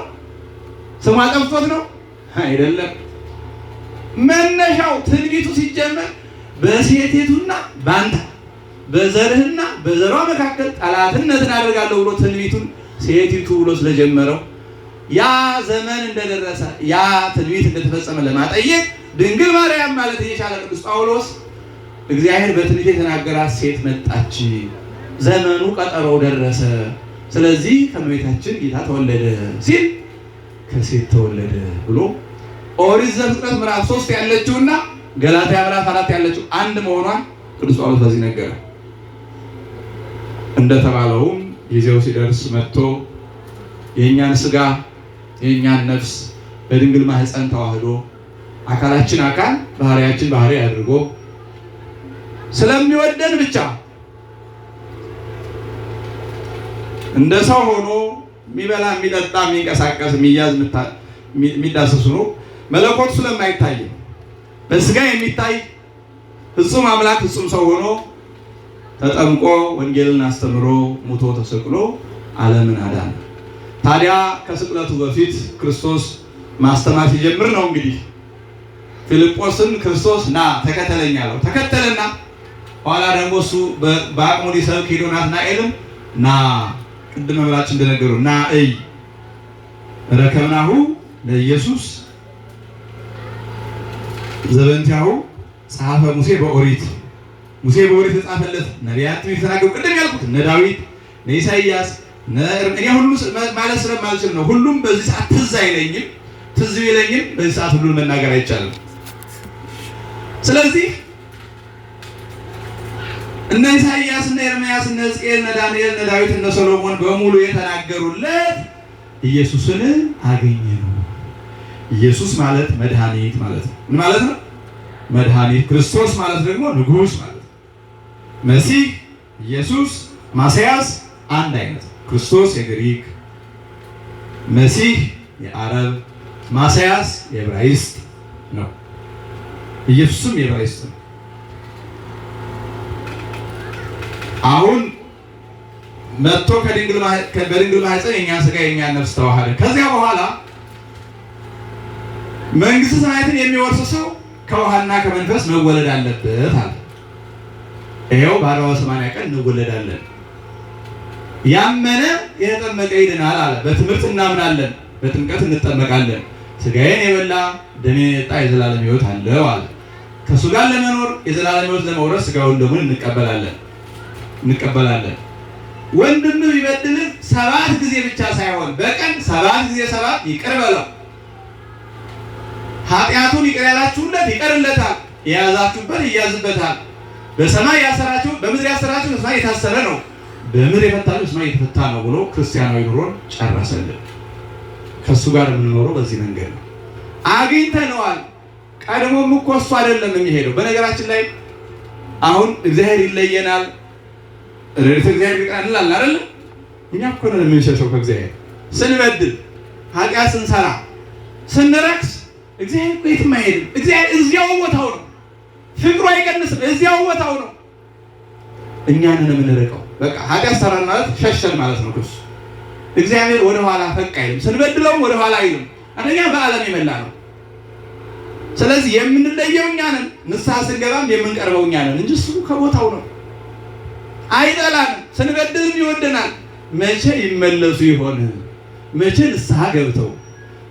ስሟ ጠፍቶት ነው? አይደለም። መነሻው ትንቢቱ ሲጀመር በሴቲቱና በአንተ በዘርህና በዘሯ መካከል ጠላትነትን አደርጋለሁ ብሎ ትንቢቱን ሴቲቱ ብሎ ስለጀመረው ያ ዘመን እንደደረሰ ያ ትንቢት እንደተፈጸመ ለማጠየቅ ድንግል ማርያም ማለት እየቻለ ቅዱስ ጳውሎስ እግዚአብሔር በትንቢት የተናገራት ሴት መጣች፣ ዘመኑ ቀጠሮው ደረሰ፣ ስለዚህ ከእመቤታችን ጌታ ተወለደ ሲል ከሴት ተወለደ ብሎ ኦሪት ዘፍጥረት ምዕራፍ 3 ያለችውና ገላትያ ምዕራፍ 4 ያለችው አንድ መሆኗን ቅዱስ ጳውሎስ በዚህ ነገረ። እንደተባለውም ጊዜው ሲደርስ መጥቶ የእኛን ስጋ የእኛን ነፍስ በድንግል ማህፀን ተዋህዶ አካላችን አካል ባህሪያችን ባህሪ አድርጎ ስለሚወደን ብቻ እንደ ሰው ሆኖ የሚበላ የሚጠጣ የሚንቀሳቀስ የሚያዝ የሚዳሰስ ነው። መለኮቱ ስለማይታይ በስጋ የሚታይ ፍጹም አምላክ ፍጹም ሰው ሆኖ ተጠምቆ ወንጌልን አስተምሮ ሙቶ ተሰቅሎ ዓለምን አዳነ። ታዲያ ከስቅለቱ በፊት ክርስቶስ ማስተማር ሲጀምር ነው እንግዲህ ፊልጶስን ክርስቶስ ና ተከተለኝ አለው። ተከተለና ኋላ ደግሞ እሱ በአቅሙ ሊሰብክ ሄዶ ናትናኤልም ና ቅድመ መምህራችን እንደነገሩ ና እይ ረከብናሁ ለኢየሱስ ዘበንቲያሁ ጸሐፈ ሙሴ በኦሪት የጻፈለት ነቢያት የተናገሩ ቅድም ያልኩት እነ ዳዊት እነ ኢሳይያስ እኔ ሁሉ ማለት ስለማልችል ነው። ሁሉም በዚህ ሰዓት ትዝ አይለኝም። ትዝ ቢለኝም በዚህ ሰዓት ሁሉን መናገር አይቻልም። ስለዚህ እነ ኢሳይያስ እነ ኤርምያስ እነ ሕዝቅኤል እነ ዳንኤል እነ ዳዊት እነ ሰሎሞን በሙሉ የተናገሩለት ኢየሱስን አገኘ ነው። ኢየሱስ ማለት መድኃኒት ማለት ነው። ምን ማለት ነው? መድኃኒት። ክርስቶስ ማለት ደግሞ ንጉሥ ማለት ነው። መሲህ፣ ኢየሱስ፣ ማስያስ አንድ አይነት። ክርስቶስ የግሪክ፣ መሲህ የአረብ፣ ማስያስ የዕብራይስጥ ነው። ኢየሱስም የዕብራይስጥ ነው። አሁን መጥቶ በድንግል ማህፀን የእኛን ስጋ የእኛን ነፍስ ተዋሃደ። ከዚያ በኋላ መንግስተ ሰማያትን የሚወርስ ሰው ከውሃና ከመንፈስ መወለድ አለበት አለ። ይኸው በ40-80 ቀን እንወለዳለን። ያመነ የተጠመቀ ይድናል አለ። በትምህርት እናምናለን፣ በጥምቀት እንጠመቃለን። ስጋዬን የበላ ደሜን የጠጣ የዘላለም ሕይወት አለው አለ። ከእሱ ጋር ለመኖር የዘላለም ሕይወት ለመውረስ ስጋውን ደሙን እንቀበላለን። ወንድም ቢበድልህ 7 ጊዜ ብቻ ሳይሆን በቀን 7 ጊዜ 7 ይቅር በለው። ኃጢአቱን ይቅር ያላችሁለት ይቀርለታል፣ የያዛችሁበት ይያዝበታል። በሰማይ ያሰራችሁ በምድር ያሰራችሁ በሰማይ የታሰረ ነው። በምድር የፈታነው በሰማይ የተፈታ ነው ብሎ ክርስቲያናዊ ኑሮን ጨረሰልን። ከሱ ጋር የምንኖረው በዚህ መንገድ ነው። አግኝተነዋል። ቀድሞም እኮ እሱ አይደለም የሚሄደው። በነገራችን ላይ አሁን እግዚአብሔር ይለየናል፣ ረድኤተ እግዚአብሔር ይቀርልናል አይደል? እኛ እኮ ነው የምንሸሸው ከእግዚአብሔር ስንበድል፣ ኃጢአት ስንሰራ፣ ስንረክስ እግዚአብሔር እኮ የትም አይሄድም። እግዚአብሔር እዚያው ቦታው ነው። ፍቅሩ አይቀንስም፣ እዚያው ቦታው ነው። እኛንን የምንርቀው በቃ ኃጢአት ሰራን ማለት ሸሸን ማለት ነው። ከሱ እግዚአብሔር ወደ ኋላ ፈቅ አይልም። ስንበድለውም ወደ ኋላ አይልም። አንደኛ በዓለም የመላ ነው። ስለዚህ የምንለየው እኛ ነን። ንስሐ ስንገባም የምንቀርበው እኛ ነን እንጂ እሱ ከቦታው ነው። አይጠላንም። ስንበድልም ይወደናል። መቼ ይመለሱ ይሆን? መቼ ንስሐ ገብተው፣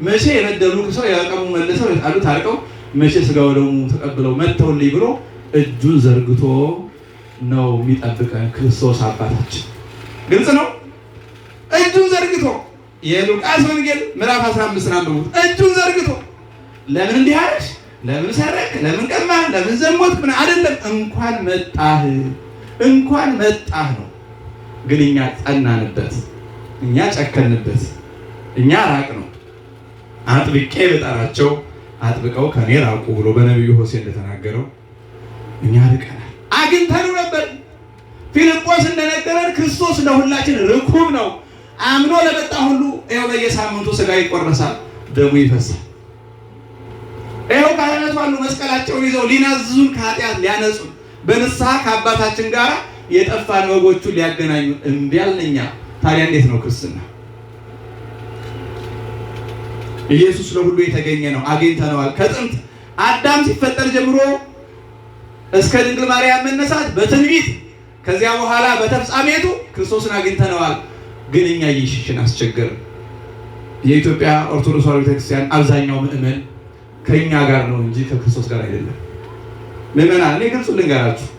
መቼ የበደሉ ሰው ያቀሙ መልሰው የጣሉ ታርቀው፣ መቼ ስጋው ደግሞ ተቀብለው መተውልኝ ብሎ እጁን ዘርግቶ ነው የሚጠብቀን ክርስቶስ አባታችን። ግልጽ ነው። እጁን ዘርግቶ የሉቃስ ወንጌል ምዕራፍ 15 አንብቡት። እጁን ዘርግቶ ለምን እንዲህ አለሽ? ለምን ሰረክ? ለምን ቀማህ? ለምን ዘሞትክ? ምን አይደለም። እንኳን መጣህ ነው። ግን እኛ ጸናንበት፣ እኛ ጨከንበት፣ እኛ ራቅ ነው። አጥብቄ በጠራቸው አጥብቀው ከኔ ራቁ ብሎ በነቢዩ ሆሴዕ እንደተናገረው እኛ ርቀናል። አግኝተነው ነበር። ፊልጶስ እንደነገረን ክርስቶስ ለሁላችን ርኩብ ነው። አምኖ ለመጣ ሁሉ ይኸው በየሳምንቱ ስጋ ይቆረሳል፣ ደሙ ይፈሳል። ይኸው ካህናት ባሉ መስቀላቸውን ይዘው ሊናዝዙን፣ ከኃጢአት ሊያነጹን፣ በንስሐ ከአባታችን ጋር የጠፋን በጎቹን ሊያገናኙን እምቢ አልን እኛ። ታዲያ እንዴት ነው ክርስትና? ኢየሱስ ለሁሉ የተገኘ ነው። አግኝተነዋል። ከጥንት አዳም ሲፈጠር ጀምሮ እስከ ድንግል ማርያም መነሳት በትንቢት ከዚያ በኋላ በተፍጻሜቱ ክርስቶስን አግኝተነዋል። ግን እኛ እየሸሸን አስቸገርን። የኢትዮጵያ ኦርቶዶክስ ተዋሕዶ ቤተክርስቲያን አብዛኛው ምእመን ከኛ ጋር ነው እንጂ ከክርስቶስ ጋር አይደለም። ምእመናን እኔ ግልጹ ልንገራችሁ፣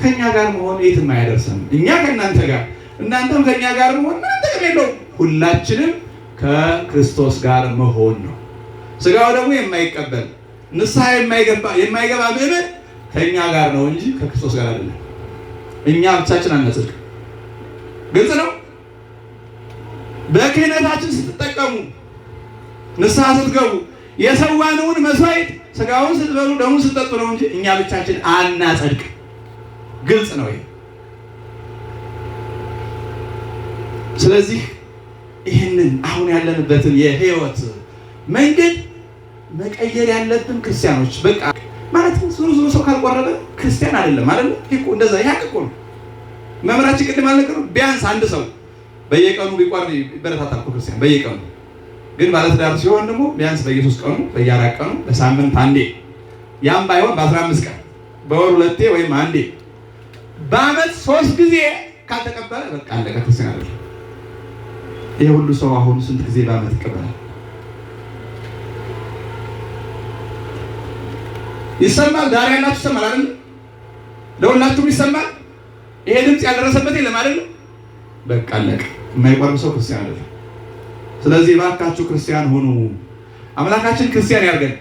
ከኛ ጋር መሆን የትም አያደርሰንም። እኛ ከእናንተ ጋር፣ እናንተም ከኛ ጋር መሆን ምንም ጥቅም የለውም። ሁላችንም ከክርስቶስ ጋር መሆን ነው። ስጋው ደግሞ የማይቀበል ንስሐ የማይገባ ምእመን ከኛ ጋር ነው እንጂ ከክርስቶስ ጋር አይደለም። እኛ ብቻችን አንጽድቅ። ግልጽ ነው። በክህነታችን ስትጠቀሙ፣ ንስሐ ስትገቡ የሰዋነውን መስዋዕት ስጋውን ስትበሉ ደሙን ስትጠጡ ነው እንጂ እኛ ብቻችን አናጸድቅ። ግልጽ ነው ይሄ። ስለዚህ ይህንን አሁን ያለንበትን የህይወት መንገድ መቀየር ያለብን ክርስቲያኖች በቃ ማለት ዙሩ ሰው ካልቆረበ ክርስቲያን አይደለም አይደል? ይሄ እንደዛ ያቀቁ ነው። መምህራችን ቅድም አልነገሩም? ቢያንስ አንድ ሰው በየቀኑ ቢቆርብ ይበረታታል ክርስቲያን በየቀኑ። ግን ባለትዳር ሲሆን ደግሞ ቢያንስ በየ3 ቀኑ፣ በየ4 ቀኑ፣ በሳምንት አንዴ፣ ያም ባይሆን በ15 ቀን፣ በወር 2 ወይም አንዴ፣ በአመት 3 ጊዜ ካልተቀበለ በቃ አለቀ፣ ክርስቲያን አይደለም። ይሄ ሁሉ ሰው አሁን ስንት ጊዜ በአመት ይቀበላል? ይሰማል? ዳር ያላችሁ ይሰማል አይደል? ለሁላችሁም ይሰማል? ይሄ ድምጽ ያልደረሰበት የለም አይደል? በቃ አለቀ። የማይቆርብ ሰው ክርስቲያን አይደለም። ስለዚህ እባካችሁ ክርስቲያን ሁኑ። አምላካችን ክርስቲያን ያርገን።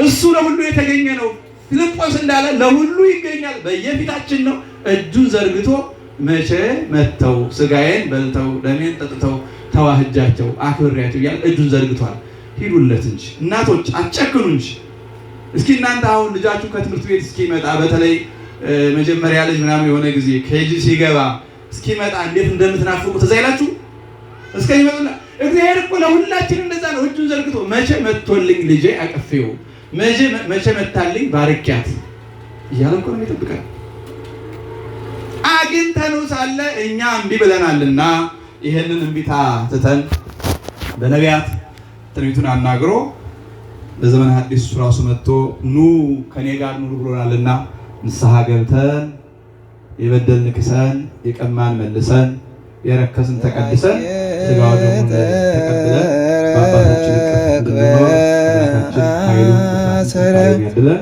እሱ ለሁሉ የተገኘ ነው። ፊልጶስ እንዳለ ለሁሉ ይገኛል፣ በየፊታችን ነው። እጁን ዘርግቶ መቼ መተው ስጋዬን በልተው ደሜን ጠጥተው ተዋህጃቸው አክብሬያቸው እያለ እጁን ዘርግቷል። ሂዱለት እንጂ እናቶች አትጨክኑ እንጂ። እስኪ እናንተ አሁን ልጃችሁ ከትምህርት ቤት እስኪመጣ በተለይ መጀመሪያ ልጅ ምናምን የሆነ ጊዜ ኬጂ ሲገባ እስኪመጣ እንዴት እንደምትናፍቁ ትዝ አይላችሁ? እስከሚመጣ እግዚአብሔር እኮ ለሁላችንም እንደዛ ነው። እጁን ዘርግቶ መቼ መጥቶልኝ ልጄ አቀፌው፣ መቼ መታልኝ ባርኪያት እያለ እኮ ነው የሚጠብቀን። አግኝተነው ሳለ እኛ እምቢ ብለናልና ይሄንን እምቢታ ትተን በነቢያት ትንቢቱን አናግሮ በዘመነ ሐዲስ ራሱ መጥቶ ኑ ከኔ ጋር ኑሩ ብሎናልና ንስሐ ገብተን የበደልን ክሰን የቀማን መልሰን የረከስን ተቀድሰን ስጋው ደግሞ ተቀብለን በአባታችን እንድንኖር ኃይሉን ያድለን።